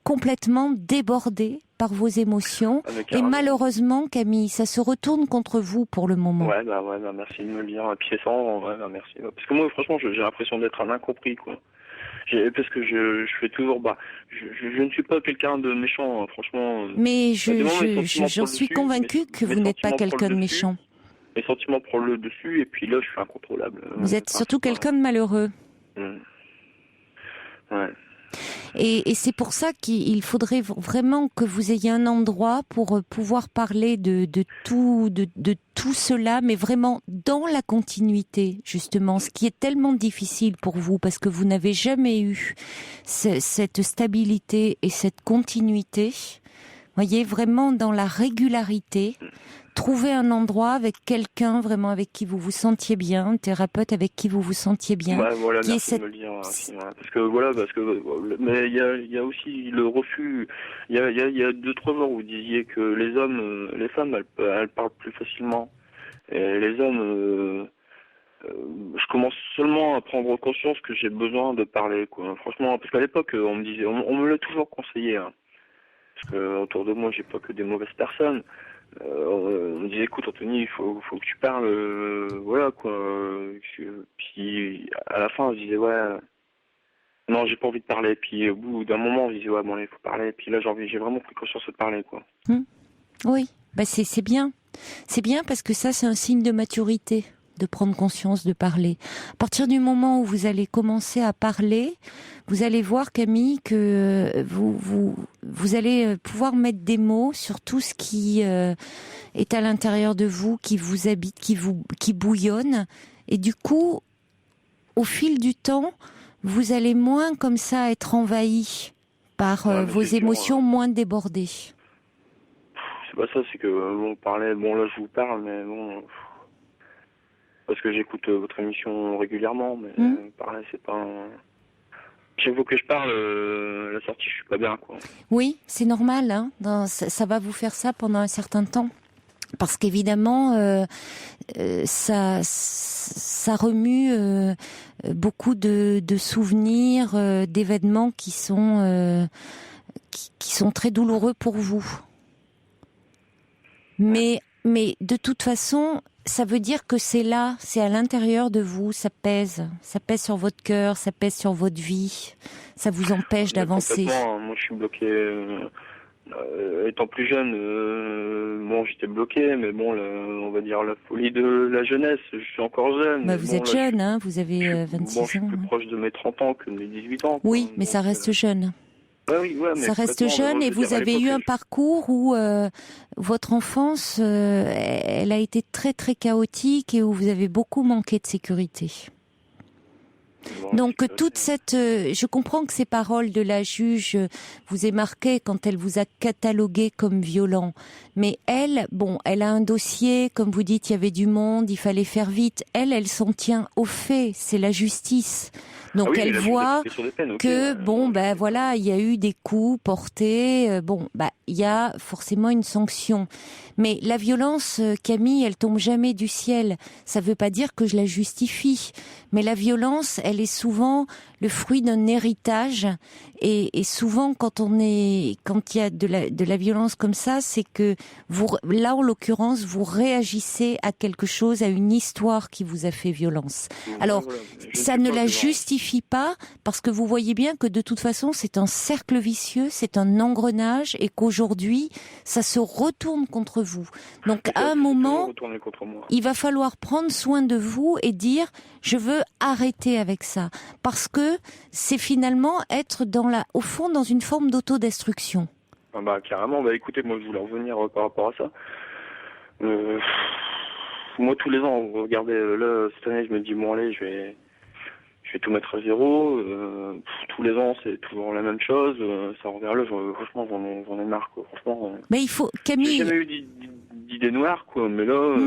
complètement débordé par vos émotions. Et malheureusement, Camille, ça se retourne contre vous pour le moment. Ouais, merci de me le dire. Et puis c'est ça, merci. Parce que moi, franchement, j'ai l'impression d'être un incompris, quoi. Parce que je fais toujours, je ne suis pas quelqu'un de méchant, franchement. Mais j'en suis convaincue que vous n'êtes pas quelqu'un de méchant. Mes sentiments prennent le dessus, et puis là, je suis incontrôlable. Vous êtes surtout quelqu'un de malheureux. Ouais. Et c'est pour ça qu'il faudrait vraiment que vous ayez un endroit pour pouvoir parler de tout cela, mais vraiment dans la continuité, justement, ce qui est tellement difficile pour vous, parce que vous n'avez jamais eu cette stabilité et cette continuité. Voyez, vraiment dans la régularité. Trouver un endroit avec quelqu'un vraiment avec qui vous vous sentiez bien, un thérapeute avec qui vous vous sentiez bien. Merci de me le dire. Mais il y a aussi le refus. Il y a 2-3 jours où vous disiez que les femmes, elles parlent plus facilement. Et les hommes, je commence seulement à prendre conscience que j'ai besoin de parler, quoi. Franchement, parce qu'à l'époque, on me l'a toujours conseillé, hein. Parce que autour de moi, j'ai pas que des mauvaises personnes. On me disait, écoute Anthony, il faut que tu parles, voilà quoi. Puis à la fin, je disais non, j'ai pas envie de parler. Puis au bout d'un moment, je disais il faut parler. Puis là, j'ai vraiment pris conscience de parler, quoi. Oui, c'est bien. C'est bien parce que ça, c'est un signe de maturité, de prendre conscience, de parler. À partir du moment où vous allez commencer à parler, vous allez voir, Camille, que vous allez pouvoir mettre des mots sur tout ce qui est à l'intérieur de vous, qui vous habite, qui bouillonne. Et du coup, au fil du temps, vous allez moins comme ça être envahi par vos émotions, moins débordées. C'est pas ça, c'est que on parlait, là je vous parle, mais bon... parce que j'écoute votre émission régulièrement, mais pareil, c'est pas... Chaque fois que je parle, la sortie, je suis pas bien, quoi. Oui, c'est normal, hein. Ça va vous faire ça pendant un certain temps. Parce qu'évidemment, ça remue beaucoup de souvenirs, d'événements qui sont très douloureux pour vous. Mais de toute façon, ça veut dire que c'est là, c'est à l'intérieur de vous, ça pèse sur votre cœur, ça pèse sur votre vie, ça vous empêche d'avancer. Moi, je suis bloqué. Étant plus jeune, bon, j'étais bloqué, mais bon, on va dire la folie de la jeunesse. Je suis encore jeune. Bah, vous êtes jeune, hein, vous avez 26 ans. Je suis plus proche de mes 30 ans que de mes 18 ans. Oui, mais ça reste jeune. Ouais, mais ça reste jeune, et vous avez eu un parcours où votre enfance, elle a été très très chaotique et où vous avez beaucoup manqué de sécurité. Donc toute cette, je comprends que ces paroles de la juge vous aient marqué quand elle vous a catalogué comme violent, mais elle a un dossier, comme vous dites, il y avait du monde, il fallait faire vite. Elle s'en tient aux faits, c'est la justice. Donc elle voit que voilà, il y a eu des coups portés, il y a forcément une sanction. Mais la violence, Camille, elle tombe jamais du ciel. Ça veut pas dire que je la justifie, mais la violence, elle est souvent le fruit d'un héritage, et souvent quand il y a de la violence comme ça, c'est que vous, là en l'occurrence, vous réagissez à quelque chose, à une histoire qui vous a fait violence. Alors, ça ne la justifie pas, parce que vous voyez bien que de toute façon, c'est un cercle vicieux, c'est un engrenage, et qu'aujourd'hui, ça se retourne contre vous. Donc, à un moment, il va falloir prendre soin de vous et dire, je veux arrêter avec ça. Parce que c'est finalement être au fond, dans une forme d'autodestruction. Carrément. Écoutez, moi, je voulais revenir par rapport à ça. Moi, tous les ans, regardez, là, cette année, je me dis, bon, allez, je vais tout mettre à zéro. Tous les ans, c'est toujours la même chose. Ça revient là, franchement, j'en ai marre, quoi. Franchement. Mais il faut, Camille. J'ai jamais eu d'idée noire, quoi, mais là.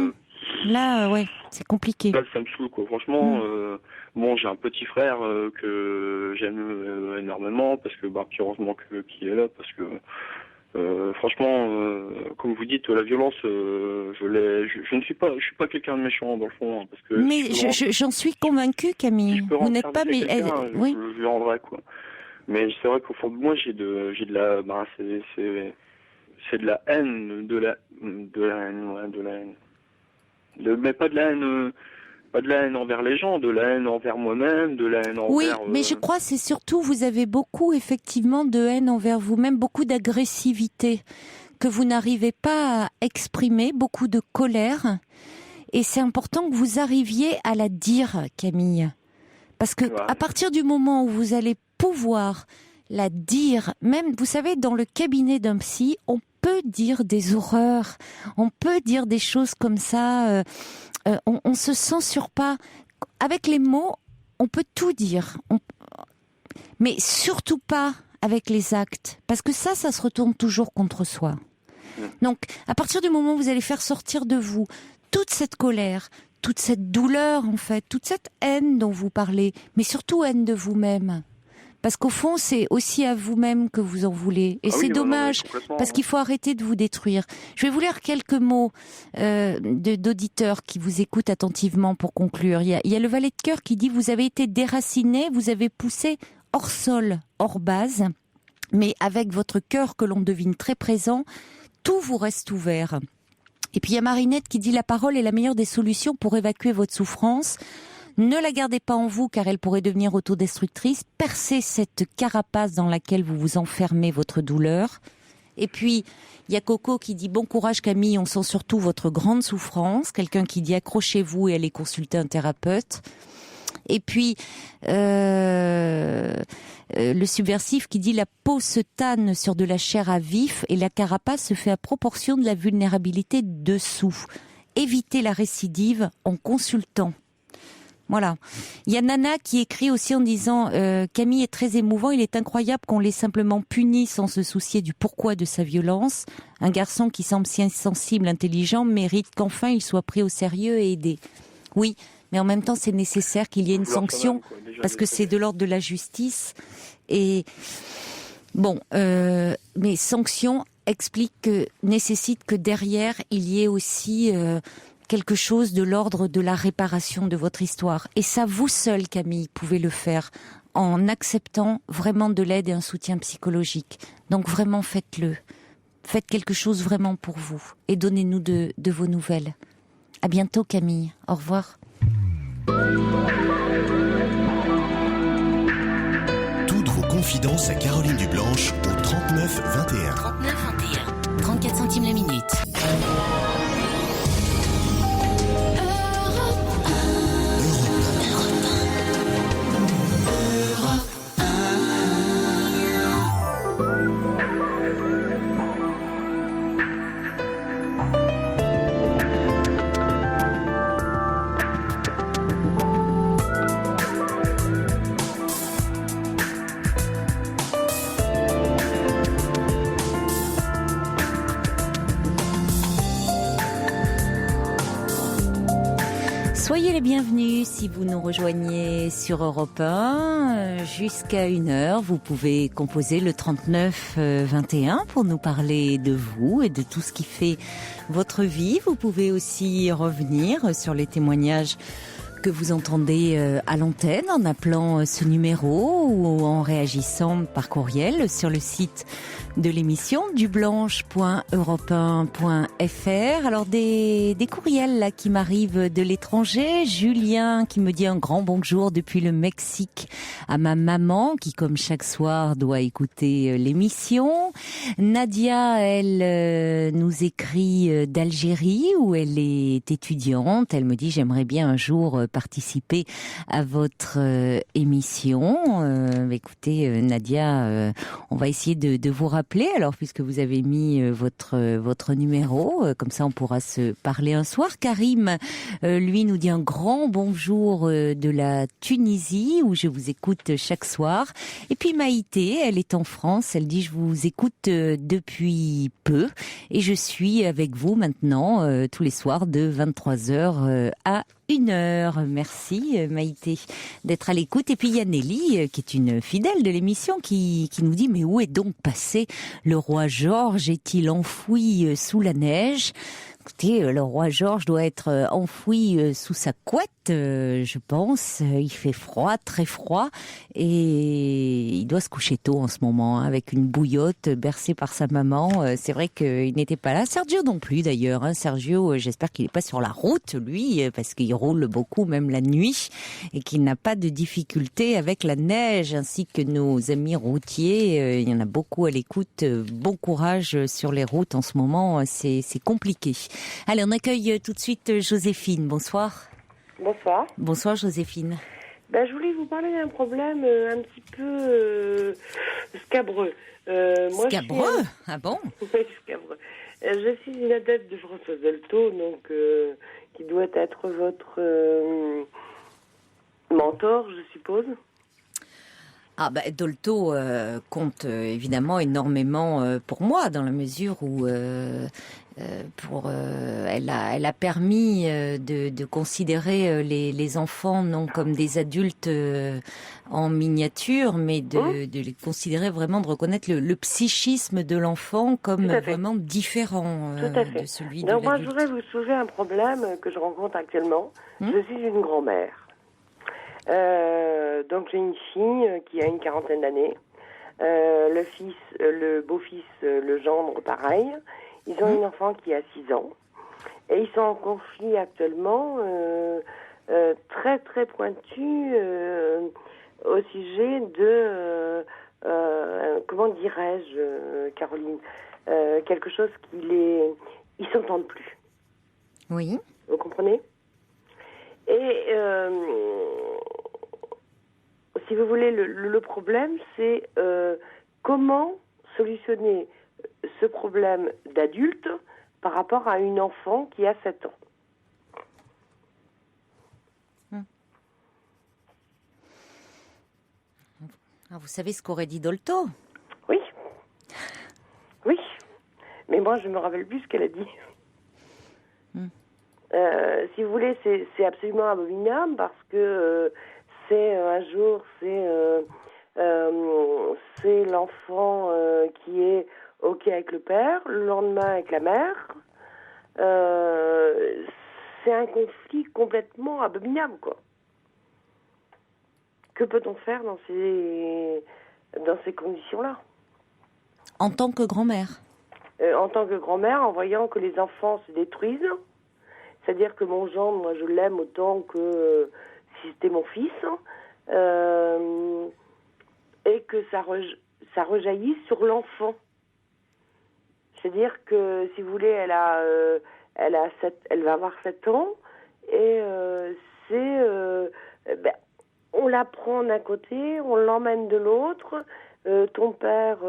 Là, ouais, c'est compliqué. Là, ça me saoule, quoi. Franchement, j'ai un petit frère que j'aime énormément, parce que, heureusement qu'il est là, parce que, franchement, comme vous dites, la violence, je suis pas quelqu'un de méchant, dans le fond, hein, parce que. Mais j'en suis convaincue, Camille. Vous n'êtes pas, mais oui. Je lui rendrai, quoi. Mais c'est vrai qu'au fond de moi, j'ai de la, c'est de la haine, mais pas de la haine envers les gens, de la haine envers moi-même, de la haine envers... Oui, mais je crois que c'est surtout, vous avez beaucoup effectivement de haine envers vous-même, beaucoup d'agressivité que vous n'arrivez pas à exprimer, beaucoup de colère, et c'est important que vous arriviez à la dire, Camille. Parce que à partir du moment où vous allez pouvoir la dire, même, vous savez, dans le cabinet d'un psy, on peut dire des horreurs, on peut dire des choses comme ça, on se censure pas. Avec les mots, on peut tout dire, mais surtout pas avec les actes, parce que ça se retourne toujours contre soi. Donc, à partir du moment où vous allez faire sortir de vous toute cette colère, toute cette douleur, en fait, toute cette haine dont vous parlez, mais surtout haine de vous-même. Parce qu'au fond, c'est aussi à vous-même que vous en voulez. Et c'est dommage, parce qu'il faut arrêter de vous détruire. Je vais vous lire quelques mots d'auditeurs qui vous écoutent attentivement pour conclure. Il y a le valet de cœur qui dit « Vous avez été déraciné, vous avez poussé hors sol, hors base, mais avec votre cœur que l'on devine très présent, tout vous reste ouvert. » Et puis il y a Marinette qui dit « La parole est la meilleure des solutions pour évacuer votre souffrance. » Ne la gardez pas en vous car elle pourrait devenir autodestructrice. Percez cette carapace dans laquelle vous vous enfermez votre douleur. Et puis, il y a Coco qui dit « Bon courage Camille, on sent surtout votre grande souffrance. » Quelqu'un qui dit « Accrochez-vous et allez consulter un thérapeute. » Et puis, le subversif qui dit « La peau se tanne sur de la chair à vif et la carapace se fait à proportion de la vulnérabilité dessous. Évitez la récidive en consultant. » Voilà. Il y a Nana qui écrit aussi en disant Camille est très émouvant, il est incroyable qu'on l'ait simplement puni sans se soucier du pourquoi de sa violence. Un garçon qui semble si insensible, intelligent, mérite qu'enfin il soit pris au sérieux et aidé. Oui, mais en même temps, c'est nécessaire qu'il y ait une sanction, parce que c'est de l'ordre de la justice. Et bon, mais sanction nécessite que derrière, il y ait aussi quelque chose de l'ordre de la réparation de votre histoire. Et ça, vous seul, Camille, pouvez le faire en acceptant vraiment de l'aide et un soutien psychologique. Donc vraiment, faites-le. Faites quelque chose vraiment pour vous et donnez-nous de vos nouvelles. À bientôt, Camille. Au revoir. Toutes vos confidences à Caroline Dublanche au 39 21. 39 21. 34 centimes la minute. Soyez les bienvenus si vous nous rejoignez sur Europe 1. Jusqu'à 1h, vous pouvez composer le 39 21 pour nous parler de vous et de tout ce qui fait votre vie. Vous pouvez aussi revenir sur les témoignages que vous entendez à l'antenne en appelant ce numéro ou en réagissant par courriel sur le site de l'émission dublanche.europe1.fr. Alors des courriels là qui m'arrivent de l'étranger. Julien qui me dit un grand bonjour depuis le Mexique à ma maman qui comme chaque soir doit écouter l'émission. Nadia, elle nous écrit d'Algérie où elle est étudiante. Elle me dit j'aimerais bien un jour participer à votre émission. Écoutez Nadia, on va essayer de vous rappeler alors puisque vous avez mis votre numéro, comme ça on pourra se parler un soir. Karim, lui nous dit un grand bonjour de la Tunisie où je vous écoute chaque soir. Et puis Maïté, elle est en France, elle dit je vous écoute depuis peu et je suis avec vous maintenant tous les soirs de 23h à 1h. Merci Maïté d'être à l'écoute. Et puis il y a Nelly qui est une fidèle de l'émission qui nous dit mais où est donc passé le roi Georges? Est-il enfoui sous la neige? Écoutez, le roi Georges doit être enfoui sous sa couette, je pense. Il fait froid, très froid, et il doit se coucher tôt en ce moment, avec une bouillotte bercée par sa maman. C'est vrai qu'il n'était pas là. Sergio non plus, d'ailleurs. Sergio, j'espère qu'il n'est pas sur la route, lui, parce qu'il roule beaucoup, même la nuit, et qu'il n'a pas de difficulté avec la neige, ainsi que nos amis routiers. Il y en a beaucoup à l'écoute. Bon courage sur les routes en ce moment, c'est compliqué. Allez, on accueille tout de suite Joséphine. Bonsoir. Bonsoir. Bonsoir Joséphine. Je voulais vous parler d'un problème un petit peu scabreux. Scabreux? Ah bon? Oui, scabreux. Je suis une adepte de Françoise Dolto, donc qui doit être votre mentor, je suppose. Ah Dolto compte évidemment énormément pour moi dans la mesure où elle a permis de considérer les enfants non comme des adultes en miniature, mais de les considérer vraiment, de reconnaître le psychisme de l'enfant comme vraiment différent de celui de l'adulte. Donc moi je voudrais vous soulever un problème que je rencontre actuellement. Je suis une grand-mère. Donc j'ai une fille qui a une quarantaine d'années, le beau-fils, le gendre pareil. Ils ont une enfant qui a 6 ans et ils sont en conflit actuellement très très pointu au sujet de comment dirais-je, Caroline, quelque chose ils s'entendent plus. Oui. Vous comprenez? Et si vous voulez, le problème, c'est comment solutionner ce problème d'adulte par rapport à une enfant qui a 7 ans. Ah, vous savez ce qu'aurait dit Dolto? Oui. Oui. Mais moi, je me rappelle plus ce qu'elle a dit. Si vous voulez, c'est absolument abominable parce que c'est un jour, c'est l'enfant qui est OK avec le père, le lendemain avec la mère. C'est un conflit complètement abominable, quoi. Que peut-on faire dans ces conditions-là? En tant que grand-mère? En tant que grand-mère, en voyant que les enfants se détruisent, c'est-à-dire que mon gendre, moi, je l'aime autant que si c'était mon fils, et que ça rejaillit sur l'enfant. C'est-à-dire que, si vous voulez, elle va avoir 7 ans, et on la prend d'un côté, on l'emmène de l'autre. Ton père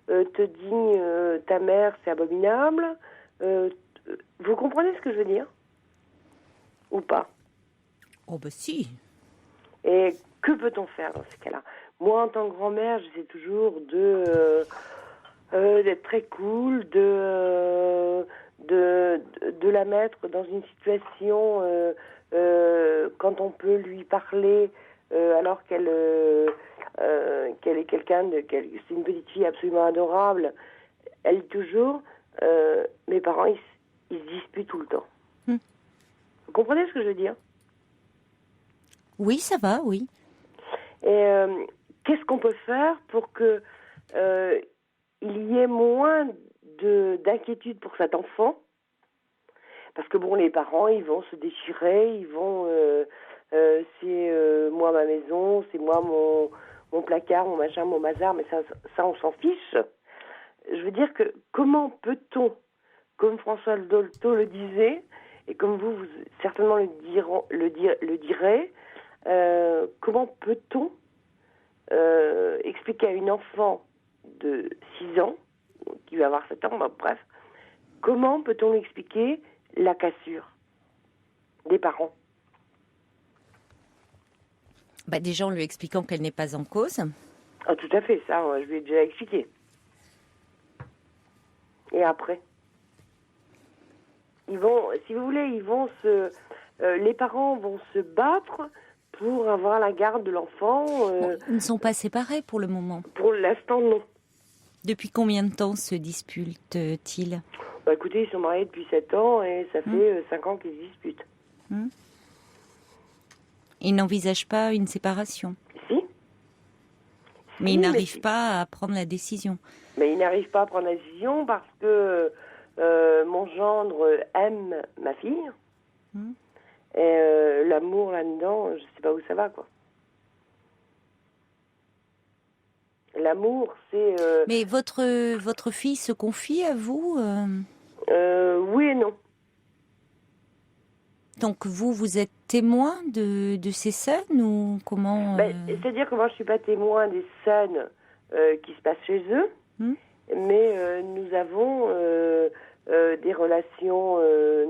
te dit ta mère, c'est abominable. Vous comprenez ce que je veux dire? Ou pas? Oh bah si. Et que peut-on faire dans ces cas-là? Moi, en tant que grand-mère, j'essaie toujours d'être très cool, de la mettre dans une situation quand on peut lui parler, alors qu'elle est c'est une petite fille absolument adorable. Elle dit toujours, mes parents, ils se disputent tout le temps. Vous comprenez ce que je veux dire? Oui, ça va, oui. Et qu'est-ce qu'on peut faire pour que il y ait moins d'inquiétude pour cet enfant? Parce que bon, les parents, ils vont se déchirer, ils vont... c'est moi ma maison, c'est moi mon placard, mon machin, mon bazar, mais ça on s'en fiche. Je veux dire que comment peut-on, comme François Dolto le disait, et comme vous certainement le direz, comment peut-on expliquer à une enfant de 6 ans, qui va avoir 7 ans, bref, comment peut-on lui expliquer la cassure des parents? Déjà en lui expliquant qu'elle n'est pas en cause. Ah, tout à fait, ça, je lui ai déjà expliqué. Et après, ils vont, si vous voulez, les parents vont se battre pour avoir la garde de l'enfant. Ils ne sont pas séparés pour le moment. Pour l'instant, non. Depuis combien de temps se disputent-ils? Écoutez, ils sont mariés depuis 7 ans et ça fait 5 ans qu'ils se disputent. Ils n'envisagent pas une séparation? Si. Mais ils n'arrivent pas à prendre la décision. Mais ils n'arrivent pas à prendre la décision parce que mon gendre aime ma fille. Et l'amour là-dedans, je ne sais pas où ça va, quoi. L'amour, c'est... Mais votre fille se confie à vous Oui et non. Donc vous êtes témoin de ces scènes ou comment C'est-à-dire que moi, je ne suis pas témoin des scènes qui se passent chez eux, mais nous avons des relations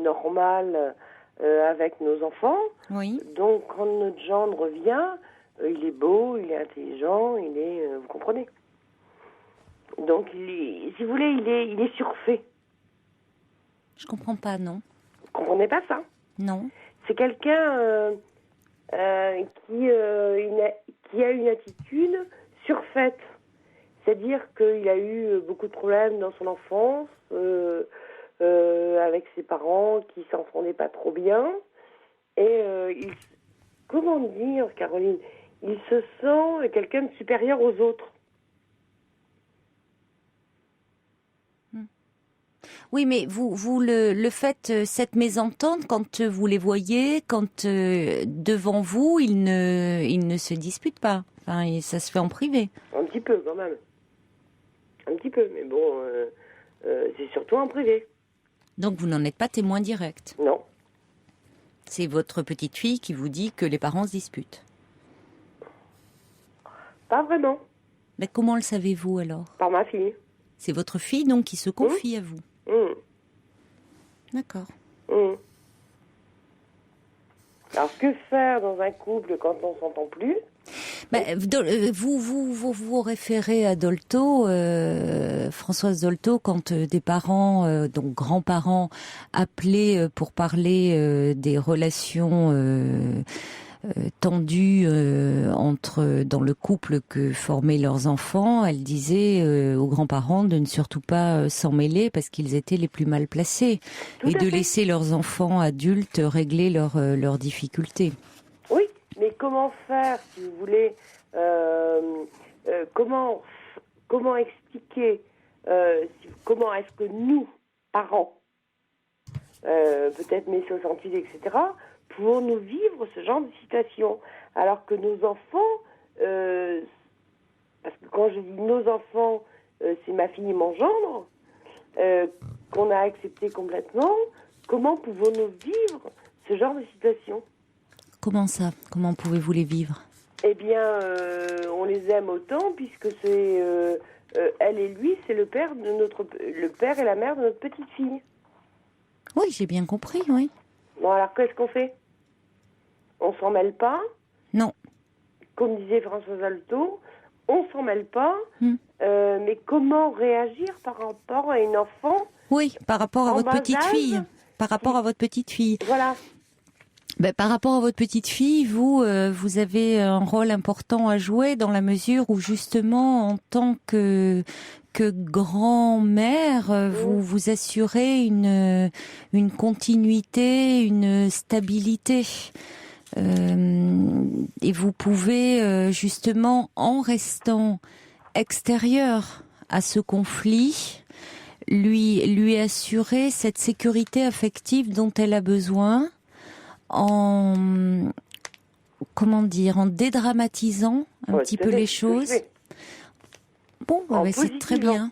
normales avec nos enfants. Oui. Donc, quand notre gendre vient, il est beau, il est intelligent, vous comprenez. Donc, si vous voulez, il est surfait. Je comprends pas, non. Vous comprenez pas ça? Non. C'est quelqu'un qui a une attitude surfaite. C'est-à-dire qu'il a eu beaucoup de problèmes dans son enfance, avec ses parents qui s'entendaient pas trop bien. Et comment dire, Caroline, il se sent quelqu'un de supérieur aux autres. Oui, mais vous le faites, cette mésentente, quand vous les voyez, quand devant vous, ils ne se disputent pas. Enfin, ça se fait en privé. Un petit peu, quand même. Un petit peu, mais bon, c'est surtout en privé. Donc vous n'en êtes pas témoin direct? Non. C'est votre petite fille qui vous dit que les parents se disputent? Pas vraiment. Mais comment le savez-vous alors? Par ma fille. C'est votre fille donc qui se confie à vous? D'accord. Alors que faire dans un couple quand on s'entend plus? Vous référez à Dolto, Françoise Dolto, quand des parents, donc grands-parents, appelaient pour parler des relations tendues dans le couple que formaient leurs enfants. Elle disait aux grands-parents de ne surtout pas s'en mêler parce qu'ils étaient les plus mal placés et de laisser leurs enfants adultes régler leurs difficultés. Oui, mais comment faire, si vous voulez, comment expliquer, comment est-ce que nous, parents, peut-être mai 68, etc., pouvons-nous vivre ce genre de situation, alors que nos enfants, parce que quand je dis nos enfants, c'est ma fille et mon gendre, qu'on a accepté complètement, comment pouvons-nous vivre ce genre de situation ? Comment ça ? Comment pouvez-vous les vivre ? Eh bien, on les aime autant puisque c'est elle et lui, c'est le père et la mère de notre petite fille. Oui, j'ai bien compris, oui. Bon, alors qu'est-ce qu'on fait ? On s'en mêle pas ? Non. Comme disait Françoise Dolto, on s'en mêle pas. Mais comment réagir par rapport à une enfant ? Oui, par rapport à votre petite fille. Par rapport à votre petite fille. Voilà. Par rapport à votre petite fille, vous avez un rôle important à jouer dans la mesure où justement, en tant que grand-mère, vous assurez une continuité, une stabilité. Et vous pouvez justement, en restant extérieur à ce conflit, lui assurer cette sécurité affective dont elle a besoin, en dédramatisant un petit peu les choses. Bon, c'est très bien.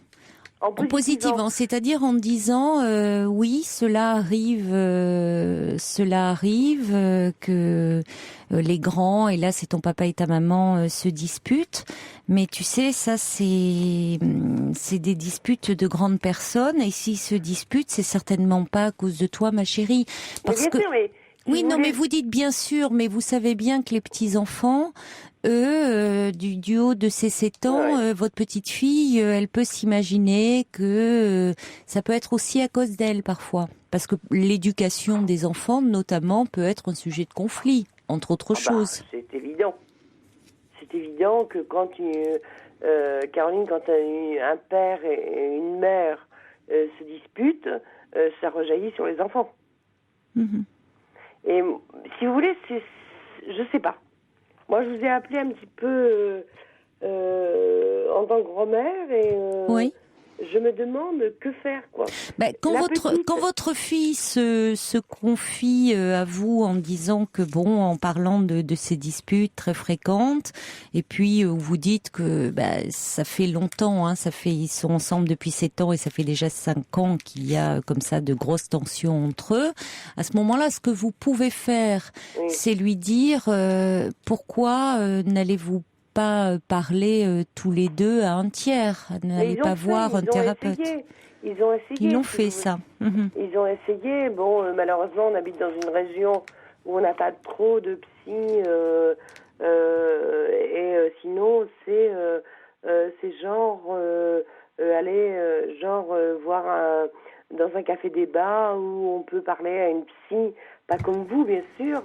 En positivant, c'est-à-dire en disant oui, cela arrive, que les grands, et là c'est ton papa et ta maman, se disputent, mais tu sais, ça c'est des disputes de grandes personnes, et s'ils se disputent, c'est certainement pas à cause de toi, ma chérie, parce que oui, non, mais vous dites bien sûr, mais vous savez bien que les petits-enfants, eux, du haut de ces 7 ans, votre petite fille, elle peut s'imaginer que ça peut être aussi à cause d'elle parfois. Parce que l'éducation des enfants, notamment, peut être un sujet de conflit, entre autres choses. C'est évident. C'est évident que quand Caroline, quand un père et une mère se disputent, ça rejaillit sur les enfants. Mm-hmm. Et si vous voulez, je sais pas. Moi, je vous ai appelé un petit peu en tant que grand-mère et oui. Je me demande que faire, quoi. Quand votre fille se confie à vous en disant que en parlant de ces disputes très fréquentes, et puis vous dites que ça fait longtemps, ils sont ensemble depuis 7 ans et ça fait déjà 5 ans qu'il y a comme ça de grosses tensions entre eux. À ce moment-là, ce que vous pouvez faire, c'est lui dire pourquoi n'allez-vous pas parler tous les deux à un tiers, n'allez pas voir un thérapeute. Ils ont essayé. Ils l'ont fait, ça. Ils ont essayé. Bon, malheureusement, on habite dans une région où on n'a pas trop de psy. Sinon, c'est genre aller voir dans un café débat où on peut parler à une psy, pas comme vous, bien sûr.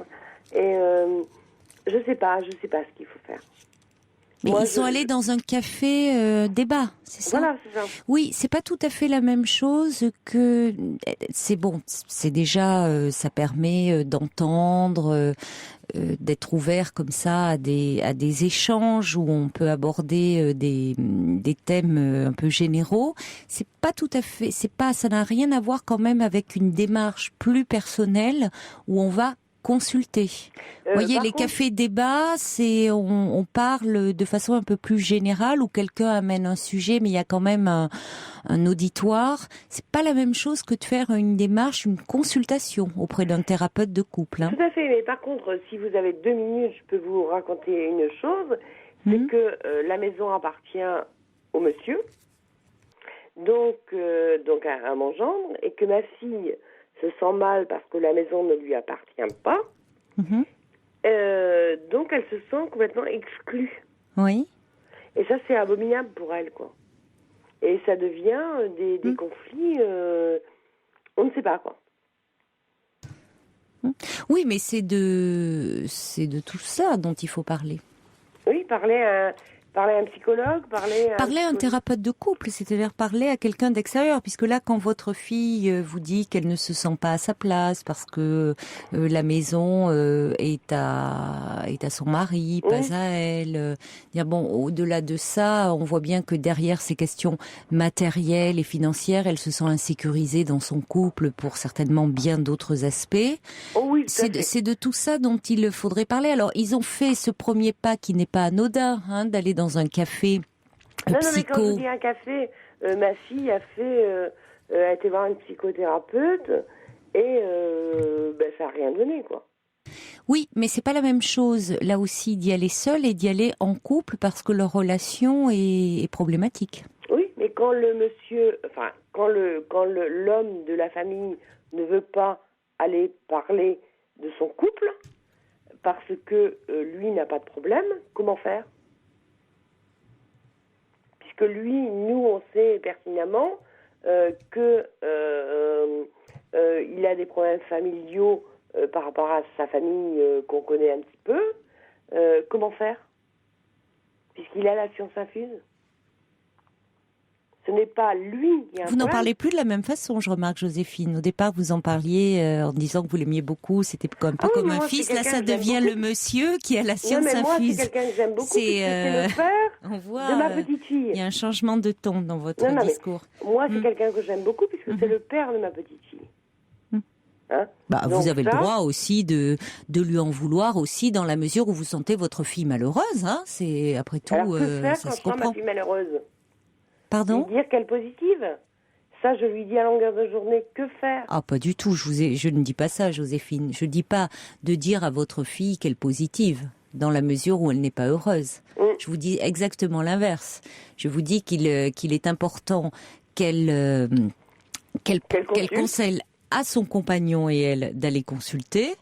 Et je sais pas ce qu'il faut faire. Mais ils sont allés dans un café débat, c'est ça ? Voilà, c'est ça. Oui, c'est pas tout à fait la même chose que... C'est déjà... ça permet d'entendre, d'être ouvert comme ça à des échanges où on peut aborder des thèmes un peu généraux. C'est pas tout à fait... ça n'a rien à voir quand même avec une démarche plus personnelle où on va consulter. Vous voyez, les cafés débats, on parle de façon un peu plus générale où quelqu'un amène un sujet, mais il y a quand même un auditoire. C'est pas la même chose que de faire une démarche, une consultation auprès d'un thérapeute de couple. Tout à fait, mais par contre, si vous avez 2 minutes, je peux vous raconter une chose, c'est que la maison appartient au monsieur, donc à mon gendre, et que ma fille se sent mal parce que la maison ne lui appartient pas. Donc elle se sent complètement exclue. Oui. Et ça, c'est abominable pour elle, quoi. Et ça devient des conflits, on ne sait pas, quoi. Oui, mais c'est de tout ça dont il faut parler. Oui, parler à un psychologue, parler à un thérapeute de couple, c'est-à-dire parler à quelqu'un d'extérieur, puisque là, quand votre fille vous dit qu'elle ne se sent pas à sa place parce que la maison est à son mari, pas à elle. Bon, au-delà de ça, on voit bien que derrière ces questions matérielles et financières, elle se sent insécurisée dans son couple pour certainement bien d'autres aspects. Oh oui, c'est de tout ça dont il faudrait parler. Alors, ils ont fait ce premier pas qui n'est pas anodin, d'aller dans un café non, psycho. mais quand je dis un café, ma fille a été voir une psychothérapeute et ça n'a rien donné, quoi. Oui, mais c'est pas la même chose, là aussi, d'y aller seul et d'y aller en couple parce que leur relation est problématique. Oui, mais quand l'homme de la famille ne veut pas aller parler de son couple parce que lui n'a pas de problème, comment faire ? Puisque lui, nous, on sait pertinemment qu'il a des problèmes familiaux par rapport à sa famille qu'on connaît un petit peu. Comment faire ? Puisqu'il a la science infuse. Ce n'est pas lui qui a un Vous n'en problème. parlez plus de la même façon, je remarque, Joséphine. Au départ, vous en parliez en disant que vous l'aimiez beaucoup, c'était un peu comme un fils. Là, ça devient le monsieur qui a la science infuse. Moi, c'est quelqu'un que j'aime beaucoup, c'est le père de ma petite fille. Il y a un changement de ton dans votre discours. Moi, c'est quelqu'un que j'aime beaucoup, puisque c'est le père de ma petite fille. Vous avez le droit aussi de lui en vouloir aussi dans la mesure où vous sentez votre fille malheureuse. C'est après tout, alors, que faire ça quand se je sens comprend. ma fille malheureuse ? Pardon ? Lui dire qu'elle est positive. Ça, je lui dis à longueur de journée, que faire ? Ah, pas du tout. Je ne dis pas ça, Joséphine. Je dis pas de dire à votre fille qu'elle est positive, dans la mesure où elle n'est pas heureuse. Je vous dis exactement l'inverse. Je vous dis qu'il est important qu'elle conseille à son compagnon et elle d'aller consulter.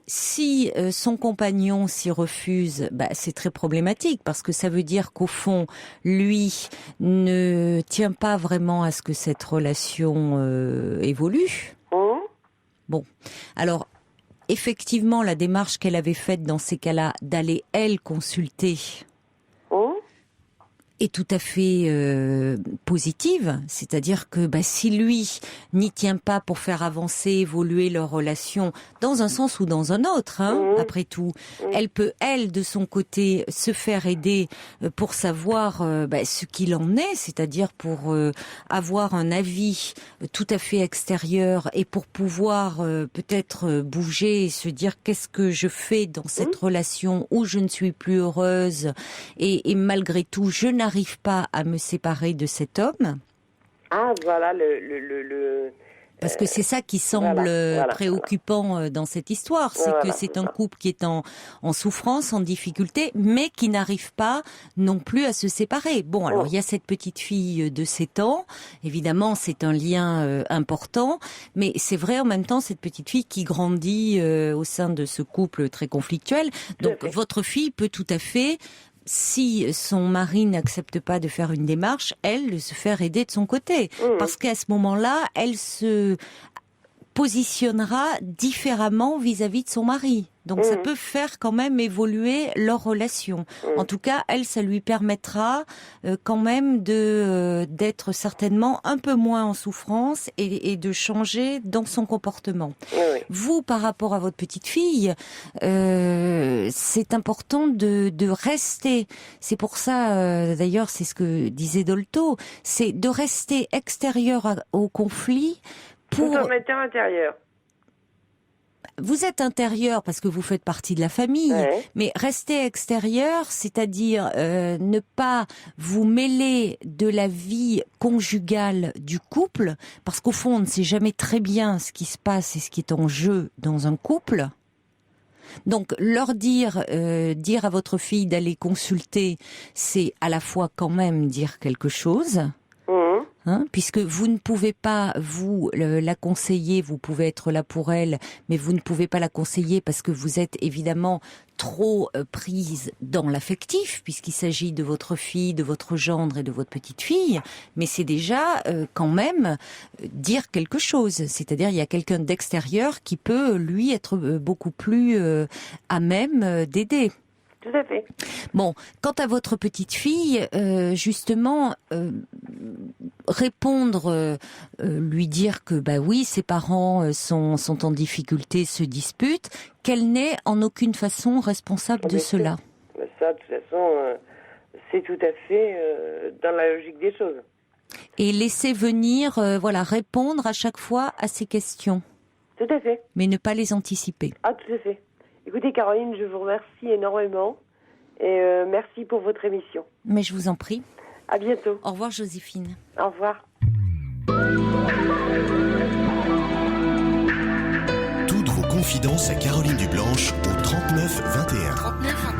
Si son compagnon s'y refuse, c'est très problématique parce que ça veut dire qu'au fond, lui ne tient pas vraiment à ce que cette relation évolue. Bon, alors effectivement, la démarche qu'elle avait faite dans ces cas-là, d'aller elle consulter, est tout à fait positive, c'est-à-dire que si lui n'y tient pas pour faire avancer, évoluer leur relation dans un sens ou dans un autre, après tout, elle peut, elle, de son côté, se faire aider pour savoir ce qu'il en est, c'est-à-dire pour avoir un avis tout à fait extérieur et pour pouvoir peut-être bouger et se dire qu'est-ce que je fais dans cette relation où je ne suis plus heureuse et malgré tout, je n'arrive pas à me séparer de cet homme. Ah, voilà Parce que c'est ça qui semble préoccupant dans cette histoire, c'est que c'est un couple qui est en souffrance, en difficulté, mais qui n'arrive pas non plus à se séparer. Bon, alors il y a cette petite fille de 7 ans, évidemment c'est un lien important, mais c'est vrai en même temps cette petite fille qui grandit au sein de ce couple très conflictuel. Donc votre fille peut tout à fait, si son mari n'accepte pas de faire une démarche, elle, de se faire aider de son côté. Parce qu'à ce moment-là, elle se positionnera différemment vis-à-vis de son mari. Donc ça peut faire quand même évoluer leur relation. En tout cas, elle, ça lui permettra quand même d'être certainement un peu moins en souffrance et de changer dans son comportement. Vous, par rapport à votre petite fille, c'est important de rester. C'est pour ça, d'ailleurs, c'est ce que disait Dolto, c'est de rester extérieur au conflit pour... Tout en étant intérieur. Vous êtes intérieur parce que vous faites partie de la famille, mais rester extérieur, c'est-à-dire ne pas vous mêler de la vie conjugale du couple, parce qu'au fond, on ne sait jamais très bien ce qui se passe et ce qui est en jeu dans un couple. Donc, leur dire à votre fille d'aller consulter, c'est à la fois quand même dire quelque chose. puisque vous ne pouvez pas, vous, la conseiller, vous pouvez être là pour elle, mais vous ne pouvez pas la conseiller parce que vous êtes évidemment trop prise dans l'affectif, puisqu'il s'agit de votre fille, de votre gendre et de votre petite fille, mais c'est déjà quand même dire quelque chose. C'est-à-dire, il y a quelqu'un d'extérieur qui peut, lui, être beaucoup plus à même d'aider. Tout à fait. Bon, quant à votre petite fille, justement, répondre, lui dire que bah oui, ses parents sont en difficulté, se disputent, qu'elle n'est en aucune façon responsable de cela. Ça, de toute façon, c'est tout à fait dans la logique des choses. Et laisser venir, répondre à chaque fois à ces questions. Tout à fait. Mais ne pas les anticiper. Ah, tout à fait. Écoutez, Caroline, je vous remercie énormément et merci pour votre émission. Mais je vous en prie. À bientôt. Au revoir, Joséphine. Au revoir. Toutes vos confidences à Caroline Dublanche au 39 21. 39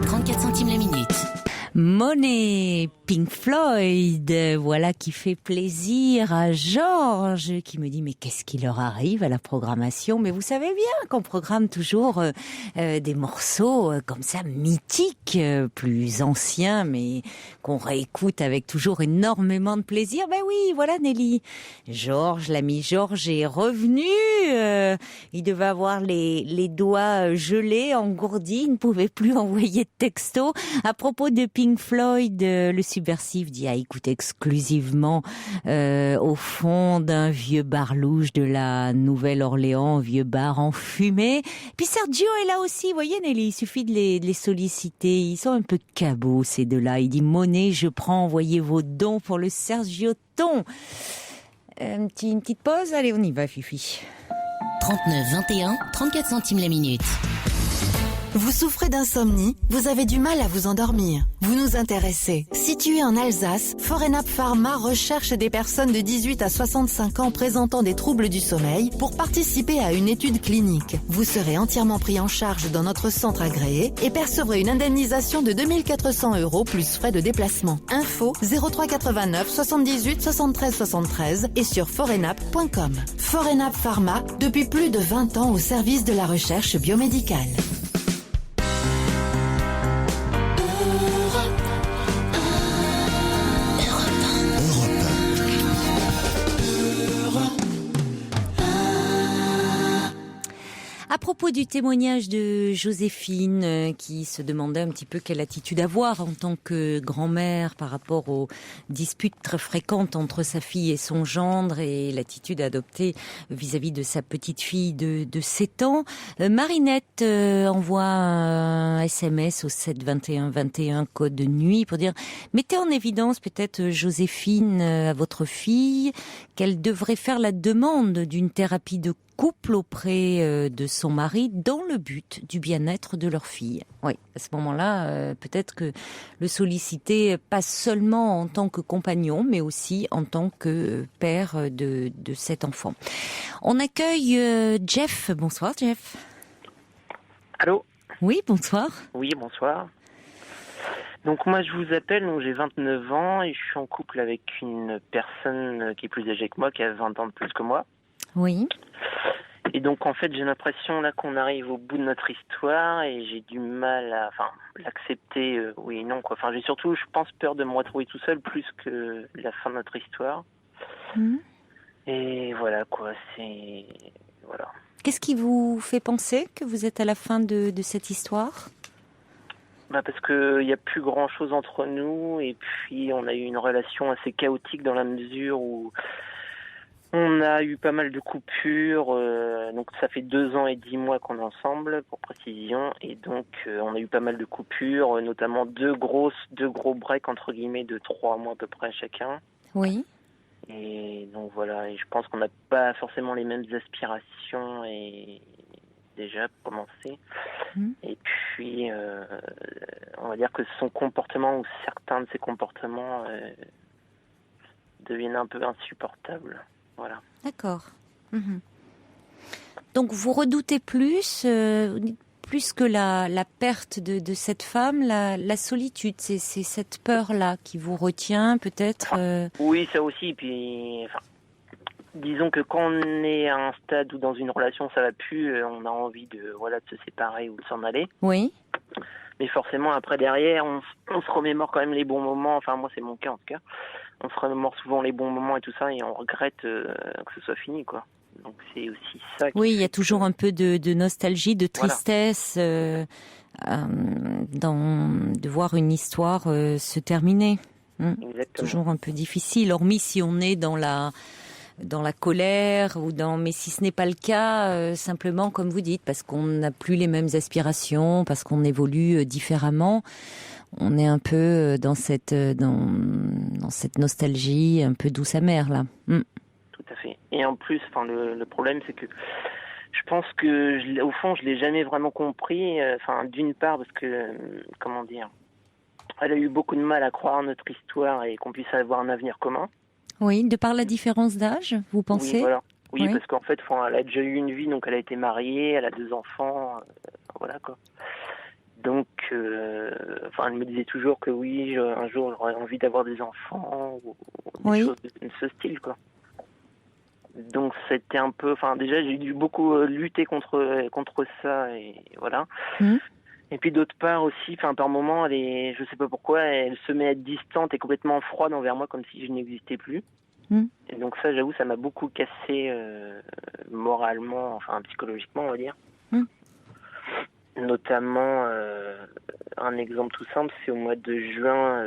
21. 34 centimes la minute. Money, Pink Floyd, voilà qui fait plaisir à Georges, qui me dit mais qu'est-ce qui leur arrive à la programmation? Mais vous savez bien qu'on programme toujours des morceaux comme ça mythiques, plus anciens, mais qu'on réécoute avec toujours énormément de plaisir. Ben oui, voilà Nelly. Georges, l'ami Georges est revenu. Il devait avoir les doigts gelés, engourdis, il ne pouvait plus envoyer de texto. À propos de Pink Floyd, le subversif dit à écouter exclusivement au fond d'un vieux bar louche de la Nouvelle-Orléans, vieux bar enfumé. Puis Sergio est là aussi, vous voyez Nelly, il suffit de les solliciter. Ils sont un peu cabots ces deux-là. Il dit Monet, je prends, envoyez vos dons pour le Sergio Ton. Une petite pause, allez on y va Fifi. 39 21, 34 centimes la minute. Vous souffrez d'insomnie? Vous avez du mal à vous endormir? Vous nous intéressez. Situé en Alsace, Forenap Pharma recherche des personnes de 18 à 65 ans présentant des troubles du sommeil pour participer à une étude clinique. Vous serez entièrement pris en charge dans notre centre agréé et percevrez une indemnisation de 2 400 € plus frais de déplacement. Info 03 89 78 73 73 et sur forenap.com. Forenap Pharma, depuis plus de 20 ans au service de la recherche biomédicale. À propos du témoignage de Joséphine, qui se demandait un petit peu quelle attitude avoir en tant que grand-mère par rapport aux disputes très fréquentes entre sa fille et son gendre et l'attitude adoptée vis-à-vis de sa petite fille de 7 ans, Marinette envoie un SMS au 7 21 21 code de nuit pour dire mettez en évidence peut-être Joséphine à votre fille qu'elle devrait faire la demande d'une thérapie de couple auprès de son mari dans le but du bien-être de leur fille. Oui, à ce moment-là, peut-être que le solliciter pas seulement en tant que compagnon, mais aussi en tant que père de cet enfant. On accueille Jeff. Bonsoir Jeff. Allô ? Oui, bonsoir. Oui, bonsoir. Donc moi je vous appelle, donc j'ai 29 ans et je suis en couple avec une personne qui est plus âgée que moi, qui a 20 ans de plus que moi. Oui. Et donc en fait j'ai l'impression là qu'on arrive au bout de notre histoire et j'ai du mal à l'accepter, oui et non quoi. Enfin j'ai surtout, je pense, peur de me retrouver tout seul plus que la fin de notre histoire. Et voilà quoi, c'est... Voilà. Qu'est-ce qui vous fait penser que vous êtes à la fin de cette histoire ? Parce que y a plus grand chose entre nous et puis on a eu une relation assez chaotique dans la mesure où on a eu pas mal de coupures, donc ça fait 2 ans et 10 mois qu'on est ensemble, pour précision, et donc on a eu pas mal de coupures, notamment deux gros breaks entre guillemets de 3 mois à peu près chacun. Oui. Et donc voilà, et je pense qu'on n'a pas forcément les mêmes aspirations et déjà pour commencer. Et puis on va dire que son comportement ou certains de ses comportements deviennent un peu insupportables. Voilà. D'accord. Donc vous redoutez plus, plus que la perte de cette femme, la solitude. C'est cette peur-là qui vous retient, peut-être. Oui, ça aussi. Puis, disons que quand on est à un stade où dans une relation ça va plus, on a envie de se séparer ou de s'en aller. Oui. Mais forcément, après, derrière, on se remémore quand même les bons moments. Enfin, moi, c'est mon cas, en tout cas. On se remémore souvent les bons moments et tout ça, et on regrette que ce soit fini, quoi. Donc, c'est aussi ça. Oui, il y a toujours un peu de nostalgie, de tristesse, de voir une histoire se terminer. Exactement. Toujours un peu difficile, hormis si on est dans la colère mais si ce n'est pas le cas, simplement comme vous dites, parce qu'on n'a plus les mêmes aspirations, parce qu'on évolue différemment, on est un peu dans cette nostalgie un peu douce amère là. Tout à fait. Et en plus, le problème c'est que je pense que au fond je l'ai jamais vraiment compris. D'une part parce que comment dire, elle a eu beaucoup de mal à croire en notre histoire et qu'on puisse avoir un avenir commun. Oui, de par la différence d'âge, vous pensez ? Oui, voilà. Oui, parce qu'en fait, elle a déjà eu une vie, donc elle a été mariée, elle a 2 enfants, voilà quoi. Donc, elle me disait toujours que oui, un jour j'aurais envie d'avoir des enfants ou des choses de ce style quoi. Donc c'était un peu, déjà j'ai dû beaucoup lutter contre ça et voilà. Et puis d'autre part aussi, par moment, je sais pas pourquoi, elle se met à être distante et complètement froide envers moi, comme si je n'existais plus. Et donc ça, j'avoue, ça m'a beaucoup cassé moralement, psychologiquement, on va dire. Notamment, un exemple tout simple, c'est au mois de juin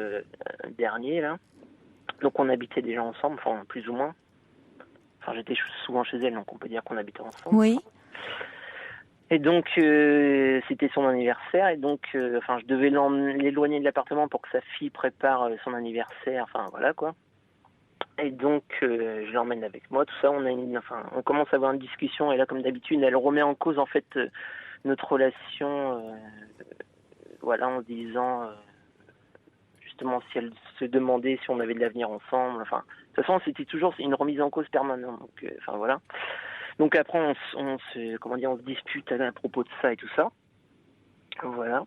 dernier, là. Donc on habitait déjà ensemble, plus ou moins. J'étais souvent chez elle, donc on peut dire qu'on habitait ensemble. Oui. Et donc, c'était son anniversaire, et donc, je devais l'éloigner de l'appartement pour que sa fille prépare son anniversaire, voilà, quoi. Et donc, je l'emmène avec moi, tout ça, on commence à avoir une discussion, et là, comme d'habitude, elle remet en cause, en fait, notre relation, en se disant, justement, si elle se demandait si on avait de l'avenir ensemble, de toute façon, c'était toujours une remise en cause permanente, donc, voilà. Donc après, on se dispute à propos de ça et tout ça. Voilà.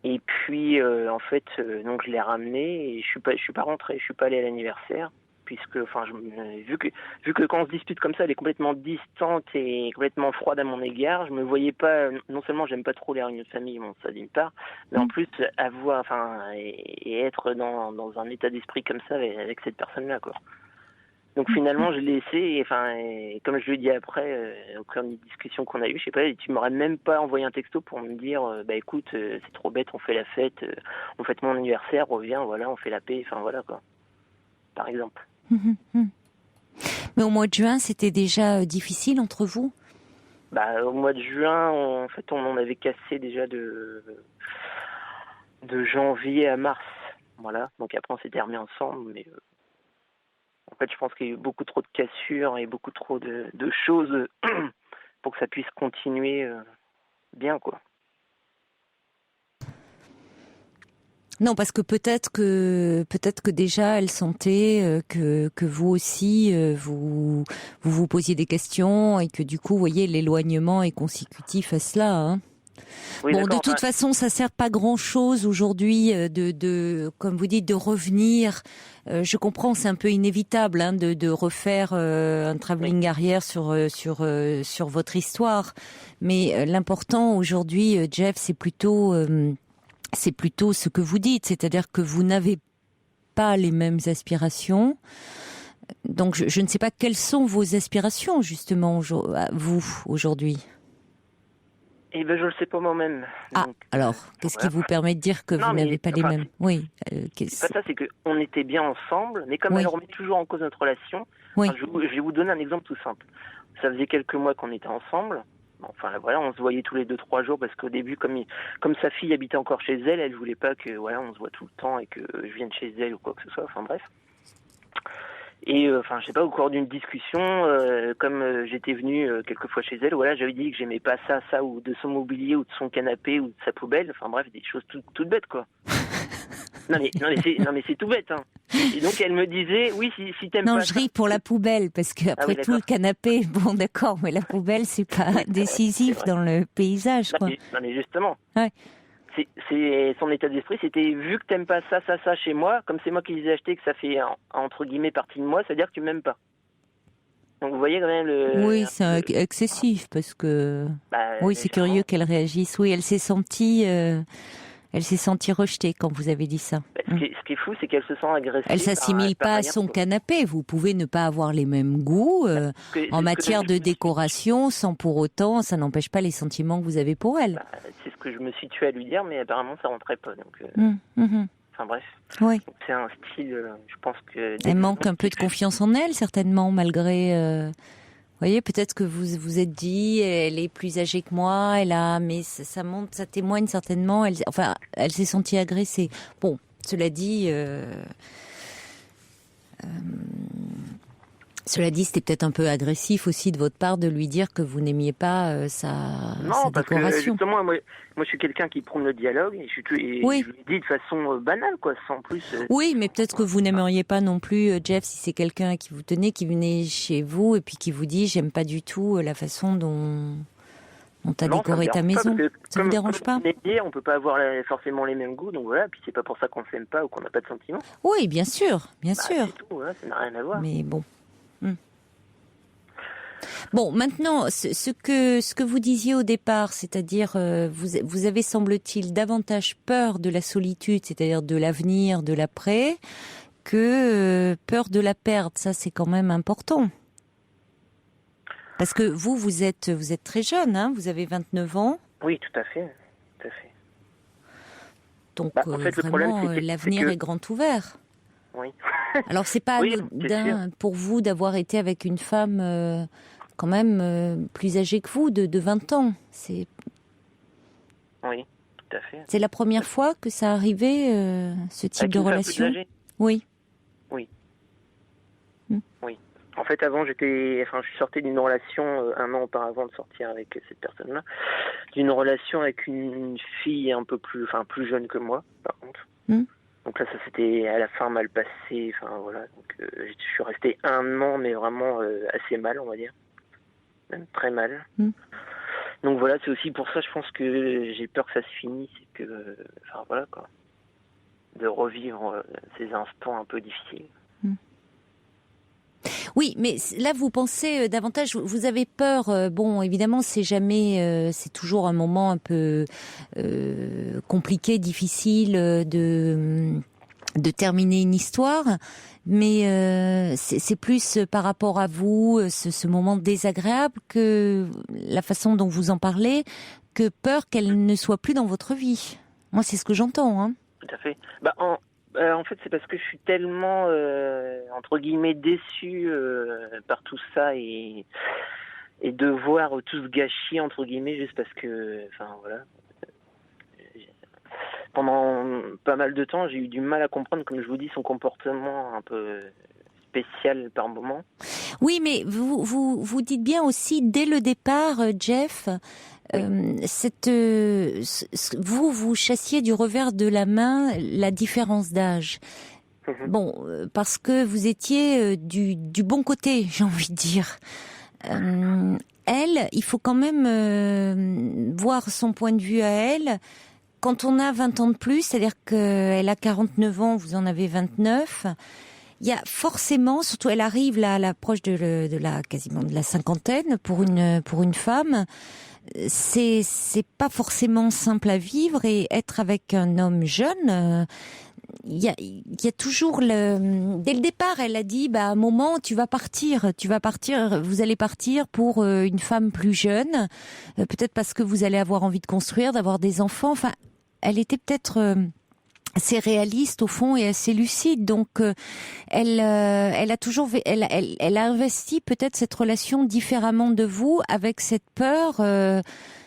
Et puis, donc je l'ai ramené et je suis pas rentré, je suis pas allé à l'anniversaire. Puisque, vu que quand on se dispute comme ça, elle est complètement distante et complètement froide à mon égard, je me voyais pas, non seulement j'aime pas trop les réunions de famille, bon, ça d'une part, mais en plus, avoir, et être dans un état d'esprit comme ça avec cette personne-là, quoi. Donc finalement, je l'ai laissé, et comme je lui ai dit après, au cours d'une discussion qu'on a eue, je sais pas, tu m'aurais même pas envoyé un texto pour me dire, écoute, c'est trop bête, on fait la fête, on fête mon anniversaire, reviens, voilà, on fait la paix, voilà quoi, par exemple. Mais au mois de juin, c'était déjà difficile entre vous ? Au mois de juin, on en avait cassé déjà de janvier à mars, voilà, donc après on s'était remis ensemble, mais... En fait, je pense qu'il y a eu beaucoup trop de cassures et beaucoup trop de choses pour que ça puisse continuer bien, quoi. Non, parce que peut-être que déjà elle sentait que vous aussi vous posiez des questions et que du coup, vous voyez, l'éloignement est consécutif à cela, hein. Oui, bon, de toute façon, ça sert pas grand-chose aujourd'hui de comme vous dites, de revenir. Je comprends, c'est un peu inévitable de refaire un travelling arrière sur votre histoire. Mais l'important aujourd'hui, Jeff, c'est plutôt ce que vous dites, c'est-à-dire que vous n'avez pas les mêmes aspirations. Donc, je ne sais pas quelles sont vos aspirations justement vous aujourd'hui. Eh ben, je le sais pas moi-même. Donc, alors, qu'est-ce qui vous permet de dire que vous n'avez pas les mêmes ? Oui. C'est pas ça, c'est qu'on était bien ensemble, mais comme elle remet toujours en cause notre relation, je vais vous donner un exemple tout simple. Ça faisait quelques mois qu'on était ensemble. Voilà, on se voyait tous les 2-3 jours parce qu'au début, comme sa fille habitait encore chez elle, elle voulait pas que on se voit tout le temps et que je vienne chez elle ou quoi que ce soit. Bref. Et je sais pas, au cours d'une discussion, comme j'étais venu quelques fois chez elle, voilà, j'avais dit que j'aimais pas ça, ou de son mobilier, ou de son canapé, ou de sa poubelle. Bref, des choses toutes bêtes, quoi. non mais c'est tout bête, hein. Et donc elle me disait, oui, si t'aimes pas. Non, je ris pour la poubelle, parce que après tout, le canapé, bon d'accord, mais la poubelle, c'est pas décisif dans le paysage, quoi. Non, mais justement. Ouais. C'est son état d'esprit, c'était vu que t'aimes pas ça chez moi, comme c'est moi qui les ai achetés, que ça fait entre guillemets partie de moi, c'est-à-dire que tu m'aimes pas. Donc vous voyez quand même le. Oui, c'est excessif parce que. Oui, c'est curieux qu'elle réagisse. Oui, elle s'est sentie rejetée quand vous avez dit ça. Ce qui est fou, c'est qu'elle se sent agressée. Elle s'assimile pas à son canapé. Vous pouvez ne pas avoir les mêmes goûts en matière de décoration, sans pour autant, ça n'empêche pas les sentiments que vous avez pour elle. C'est ce que je me suis tué à lui dire, mais apparemment ça rentrait pas. Donc. Enfin bref. Oui. C'est un style, je pense que. Elle manque un peu de confiance en elle, certainement, malgré. Vous voyez, peut-être que vous vous êtes dit, elle est plus âgée que moi, mais ça montre, ça témoigne certainement. Elle s'est sentie agressée. Bon, cela dit. Cela dit, c'était peut-être un peu agressif aussi de votre part de lui dire que vous n'aimiez pas sa décoration. Parce que justement, moi je suis quelqu'un qui prône le dialogue et je lui dis de façon banale, quoi, sans plus. Oui, mais peut-être que vous n'aimeriez pas non plus, Jeff, si c'est quelqu'un qui vous tenait, qui venait chez vous et puis qui vous dit j'aime pas du tout la façon dont t'as décoré ta maison. Ça vous dérange pas ? On peut pas avoir forcément les mêmes goûts, donc voilà. Puis c'est pas pour ça qu'on s'aime pas ou qu'on n'a pas de sentiments. Oui, bien sûr, bien sûr. C'est tout, voilà, ça n'a rien à voir. Mais bon. Bon, maintenant, ce que vous disiez au départ, c'est-à-dire vous avez, semble-t-il, davantage peur de la solitude, c'est-à-dire de l'avenir, de l'après, que peur de la perte. Ça, c'est quand même important. Parce que vous êtes très jeune, hein, vous avez 29 ans. Oui, tout à fait. Donc, en fait, vraiment, l'avenir est grand ouvert. Oui. Alors, c'est pas anodin pour vous d'avoir été avec une femme quand même plus âgée que vous, de 20 ans. Oui, tout à fait. C'est la première fois que ça arrivait, ce type de relation ? Oui. Oui. Oui. En fait, avant, je suis sorti d'une relation 1 an auparavant de sortir avec cette personne-là, d'une relation avec une fille un peu plus jeune que moi, par contre. Donc là, ça s'était à la fin mal passé. Enfin voilà. Donc je suis resté 1 an, mais vraiment assez mal, on va dire, même très mal. Donc voilà, c'est aussi pour ça, je pense que j'ai peur que ça se finisse, et que, voilà quoi, de revivre ces instants un peu difficiles. Oui, mais là vous pensez davantage, vous avez peur. Bon, évidemment, c'est jamais, c'est toujours un moment un peu compliqué, difficile de terminer une histoire, mais c'est plus par rapport à vous, ce moment désagréable, que la façon dont vous en parlez, que peur qu'elle ne soit plus dans votre vie. Moi, c'est ce que j'entends. Hein. Tout à fait. En fait, c'est parce que je suis tellement, entre guillemets, déçu par tout ça et de voir tout ce gâchis, entre guillemets, juste parce que, voilà. Pendant pas mal de temps, j'ai eu du mal à comprendre, comme je vous dis, son comportement un peu spécial par moment. Oui, mais vous dites bien aussi, dès le départ, Jeff, vous chassiez du revers de la main la différence d'âge. Bon, parce que vous étiez du bon côté, j'ai envie de dire. Elle, il faut quand même voir son point de vue à elle. Quand on a 20 ans de plus, c'est-à-dire qu'elle a 49 ans, vous en avez 29, il y a forcément, surtout elle arrive là à l'approche quasiment de la cinquantaine pour une femme, c'est pas forcément simple à vivre, et être avec un homme jeune, il y a toujours dès le départ, elle a dit, à un moment, tu vas partir, vous allez partir pour une femme plus jeune, peut-être parce que vous allez avoir envie de construire, d'avoir des enfants. Enfin, elle était peut-être assez réaliste au fond et assez lucide. Donc, elle a investi peut-être cette relation différemment de vous, avec cette peur,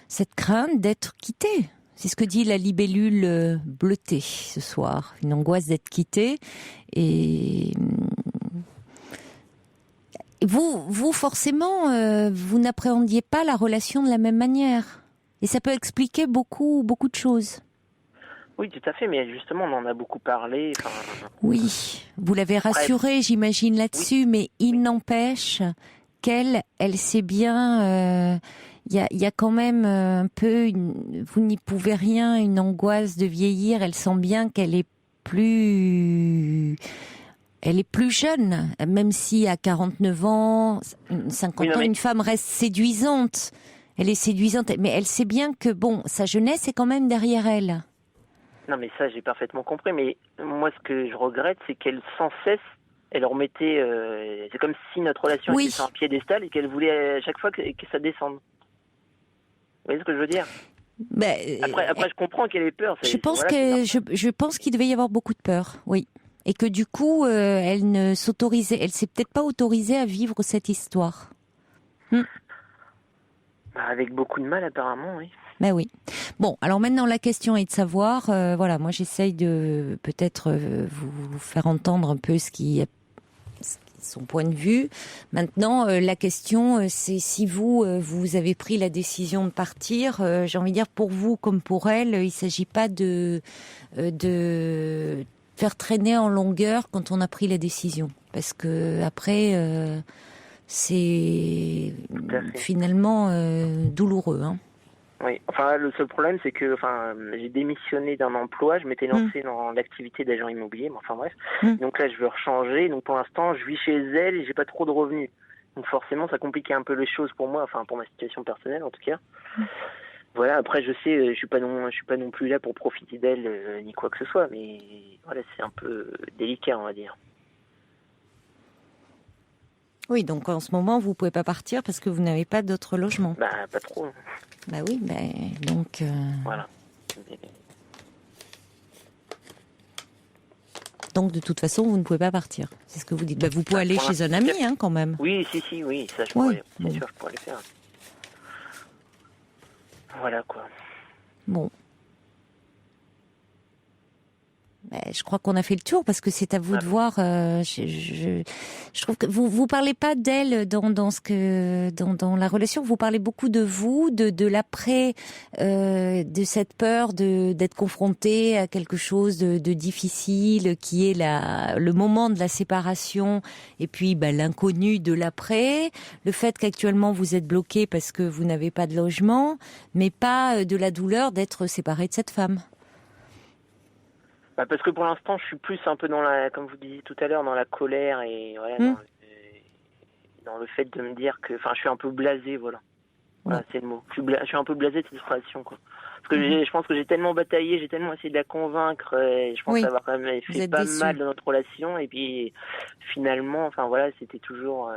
cette crainte d'être quittée. C'est ce que dit la libellule bleutée ce soir. Une angoisse d'être quittée. Et vous forcément, vous n'appréhendiez pas la relation de la même manière. Et ça peut expliquer beaucoup de choses. Oui, tout à fait, mais justement, on en a beaucoup parlé. Oui, vous l'avez rassurée, j'imagine, là-dessus, mais il n'empêche qu'elle sait bien... Il y a quand même un peu, vous n'y pouvez rien, une angoisse de vieillir. Elle sent bien qu'elle est plus jeune, même si à 49 ans, 50 ans, une femme reste séduisante. Elle est séduisante, mais elle sait bien que sa jeunesse est quand même derrière elle. Non, mais ça, j'ai parfaitement compris. Mais moi, ce que je regrette, c'est qu'elle, sans cesse, elle remettait... c'est comme si notre relation était sur un piédestal et qu'elle voulait à chaque fois que ça descende. Vous voyez ce que je veux dire ? Après, je comprends qu'elle ait peur. Je pense qu'il devait y avoir beaucoup de peur, oui. Et que du coup, elle s'est peut-être pas autorisée à vivre cette histoire. Avec beaucoup de mal, apparemment, oui. Ben oui. Bon, alors maintenant, la question est de savoir, moi j'essaye de peut-être vous faire entendre un peu son point de vue. Maintenant, la question, c'est si vous avez pris la décision de partir, j'ai envie de dire pour vous comme pour elle, il s'agit pas de faire traîner en longueur quand on a pris la décision, parce que après, c'est finalement douloureux, hein. Oui, le seul problème, c'est que j'ai démissionné d'un emploi, je m'étais lancé dans l'activité d'agent immobilier, mais bref. Donc là, je veux rechanger. Donc pour l'instant, je vis chez elle et j'ai pas trop de revenus. Donc forcément, ça compliquait un peu les choses pour moi, pour ma situation personnelle en tout cas. Voilà, après je sais, je suis pas non plus là pour profiter d'elle ni quoi que ce soit, mais voilà, c'est un peu délicat, on va dire. Oui, donc en ce moment, vous pouvez pas partir parce que vous n'avez pas d'autre logement. Pas trop. Bah oui, donc... Voilà. Donc de toute façon, vous ne pouvez pas partir. C'est ce que vous dites. Vous pouvez aller chez un ami, quand même. Oui, oui, ça je pourrais, c'est sûr, je pourrais le faire. Voilà, quoi. Bon. Je crois qu'on a fait le tour parce que c'est à vous de voir. Je trouve que vous parlez pas d'elle dans la relation. Vous parlez beaucoup de vous, de l'après, de cette peur d'être confronté à quelque chose de difficile, qui est le moment de la séparation, et puis l'inconnu de l'après. Le fait qu'actuellement vous êtes bloqué parce que vous n'avez pas de logement, mais pas de la douleur d'être séparé de cette femme. Parce que pour l'instant, je suis plus un peu comme vous disiez tout à l'heure, dans la colère et voilà, dans le fait de me dire que, je suis un peu blasé, voilà. Voilà, c'est le mot. Je suis un peu blasé de cette relation, quoi. Parce que je pense que j'ai tellement bataillé, j'ai tellement essayé de la convaincre, et je pense avoir quand même fait pas mal dans notre relation, et puis finalement, c'était toujours.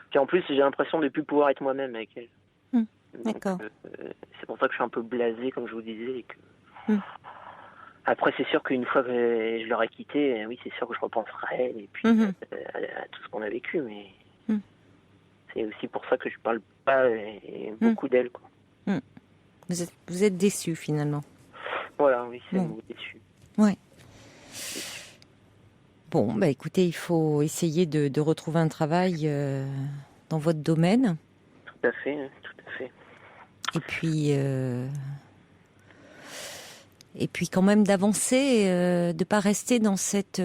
Puis en plus, j'ai l'impression de plus pouvoir être moi-même avec elle. D'accord. Donc, c'est pour ça que je suis un peu blasé, comme je vous disais, et que. Après, c'est sûr qu'une fois que je l'aurai quitté, oui, c'est sûr que je repenserai à elle et puis à tout ce qu'on a vécu, mais c'est aussi pour ça que je parle pas beaucoup d'elle, quoi. Vous êtes déçu, finalement. Voilà, oui, c'est un mot déçu. Ouais. Bon, écoutez, il faut essayer de retrouver un travail dans votre domaine. Tout à fait, tout à fait. Et puis quand même d'avancer, de pas rester dans cette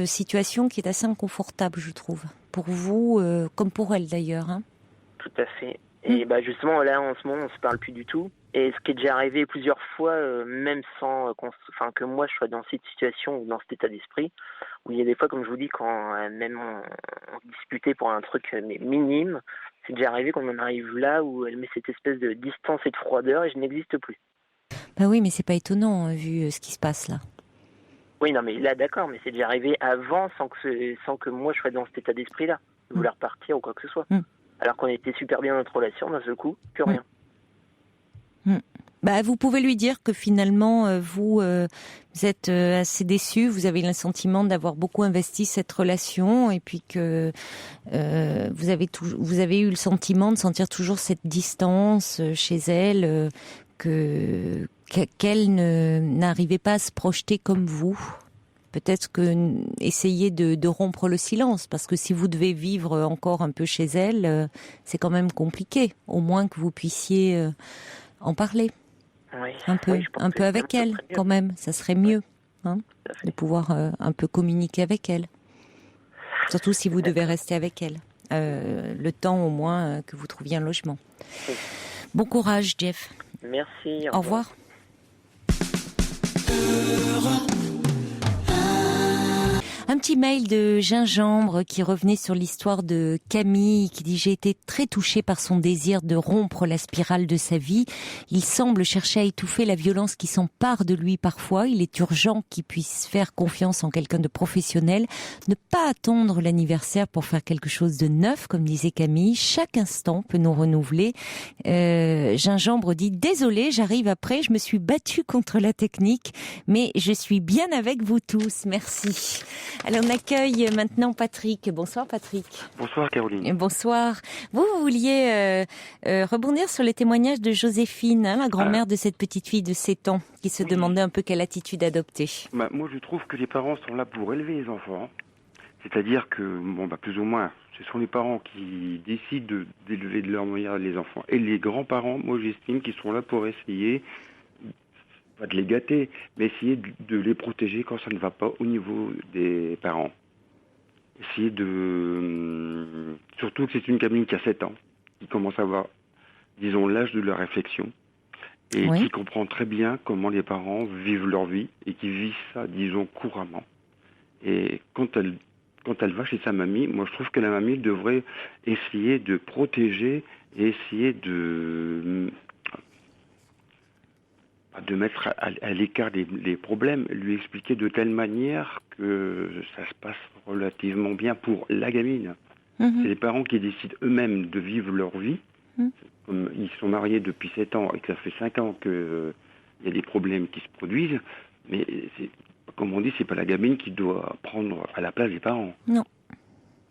situation qui est assez inconfortable, je trouve, pour vous comme pour elle d'ailleurs. Hein. Tout à fait. Et justement là en ce moment on se parle plus du tout. Et ce qui est déjà arrivé plusieurs fois, même sans que moi je sois dans cette situation ou dans cet état d'esprit, où il y a des fois, comme je vous dis, quand même on discutait pour un truc minime, c'est déjà arrivé qu'on en arrive là où elle met cette espèce de distance et de froideur et je n'existe plus. Oui, mais c'est pas étonnant vu ce qui se passe là. Oui, non, mais là, d'accord, mais c'est déjà arrivé avant, sans que moi je sois dans cet état d'esprit-là, de vouloir partir ou quoi que ce soit. Alors qu'on était super bien dans notre relation, d'un seul coup, plus rien. Vous pouvez lui dire que finalement, vous êtes assez déçu, vous avez le sentiment d'avoir beaucoup investi cette relation, et puis que vous avez eu le sentiment de sentir toujours cette distance chez elle, qu'elle n'arrivait pas à se projeter comme vous. Peut-être que essayez de rompre le silence, parce que si vous devez vivre encore un peu chez elle, c'est quand même compliqué. Au moins que vous puissiez en parler. Oui. Un peu, Oui, je pense un que peu avec ça elle, serait mieux. quand même. Ça serait mieux, hein, Tout à fait. de pouvoir un peu communiquer avec elle. Surtout si vous devez rester avec elle. Le temps, au moins, que vous trouviez un logement. Oui. Bon courage, Jeff. Merci. Au revoir. Un petit mail de Gingembre qui revenait sur l'histoire de Camille, qui dit « J'ai été très touchée par son désir de rompre la spirale de sa vie. Il semble chercher à étouffer la violence qui s'empare de lui parfois. Il est urgent qu'il puisse faire confiance en quelqu'un de professionnel. Ne pas attendre l'anniversaire pour faire quelque chose de neuf, comme disait Camille. Chaque instant peut nous renouveler. » Gingembre dit « Désolée, j'arrive après. Je me suis battue contre la technique, mais je suis bien avec vous tous. Merci. » Alors on accueille maintenant Patrick. Bonsoir Patrick. Bonsoir Caroline. Et bonsoir. Vous vouliez rebondir sur le témoignage de Joséphine, hein, la grand-mère de cette petite fille de 7 ans, qui se demandait un peu quelle attitude adopter. Moi je trouve que les parents sont là pour élever les enfants. C'est-à-dire que, plus ou moins, ce sont les parents qui décident d'élever de leur manière les enfants. Et les grands-parents, moi j'estime qu'ils sont là pour essayer, pas de les gâter, mais essayer de les protéger quand ça ne va pas au niveau des parents. Essayer de... Surtout que c'est une gamine qui a 7 ans, qui commence à avoir, disons, l'âge de la réflexion, et qui comprend très bien comment les parents vivent leur vie, et qui vivent ça, disons, couramment. Et quand elle va chez sa mamie, moi je trouve que la mamie devrait essayer de protéger et essayer de mettre à l'écart les problèmes, lui expliquer de telle manière que ça se passe relativement bien pour la gamine. C'est les parents qui décident eux-mêmes de vivre leur vie. Comme ils sont mariés depuis 7 ans et que ça fait 5 ans qu'il y a des problèmes qui se produisent, mais comme on dit, c'est pas la gamine qui doit prendre à la place des parents. Non.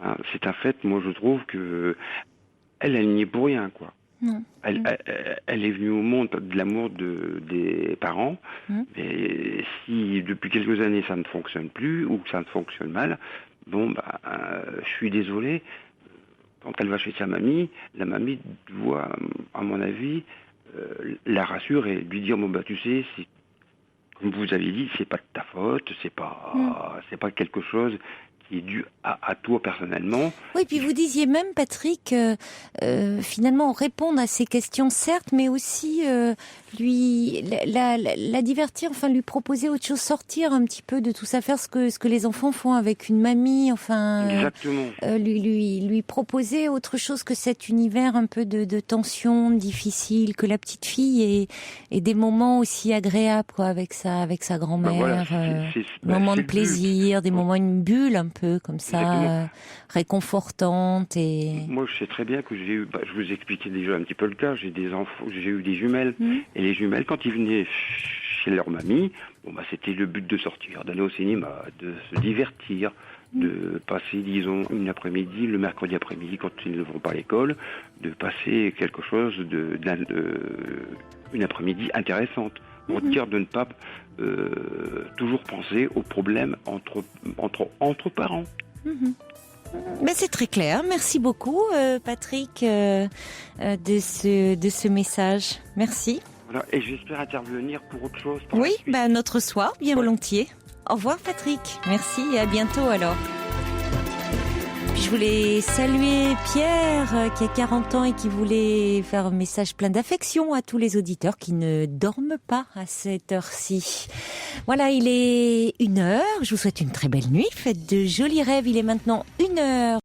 Hein, c'est un fait, moi je trouve que elle n'y est pour rien, quoi. Non. Elle est venue au monde de l'amour des parents, mais si depuis quelques années ça ne fonctionne plus ou que ça ne fonctionne mal, je suis désolé, quand elle va chez sa mamie, la mamie doit, à mon avis, la rassurer et lui dire tu sais, comme vous avez dit, c'est pas de ta faute, c'est pas quelque chose qui est dû à toi personnellement. Oui, puis vous disiez même, Patrick, finalement répondre à ces questions, certes, mais aussi lui la divertir, enfin lui proposer autre chose, sortir un petit peu de tout ça, faire ce que les enfants font avec une mamie, enfin. Exactement. Lui proposer autre chose que cet univers un peu de tension difficile, que la petite fille ait des moments aussi agréables, quoi, avec sa grand-mère, moments de plaisir, des moments, une bulle un peu comme ça, réconfortante. Et moi je sais très bien que j'ai eu, je vous expliquais déjà un petit peu le cas, j'ai des enfants, j'ai eu des jumelles, et les jumelles quand ils venaient chez leur mamie, c'était le but de sortir, d'aller au cinéma, de se divertir, de passer, disons, une après-midi, le mercredi après-midi quand ils ne vont pas à l'école, de passer quelque chose une après-midi intéressante. Pour dire de ne pas toujours penser aux problèmes entre parents. Mais c'est très clair. Merci beaucoup, Patrick, de ce message. Merci. Voilà, et j'espère intervenir pour autre chose. Oui, notre soir, bien volontiers. Au revoir, Patrick. Merci et à bientôt alors. Puis je voulais saluer Pierre qui a 40 ans et qui voulait faire un message plein d'affection à tous les auditeurs qui ne dorment pas à cette heure-ci. Voilà, il est 1h. Je vous souhaite une très belle nuit. Faites de jolis rêves. Il est maintenant 1h.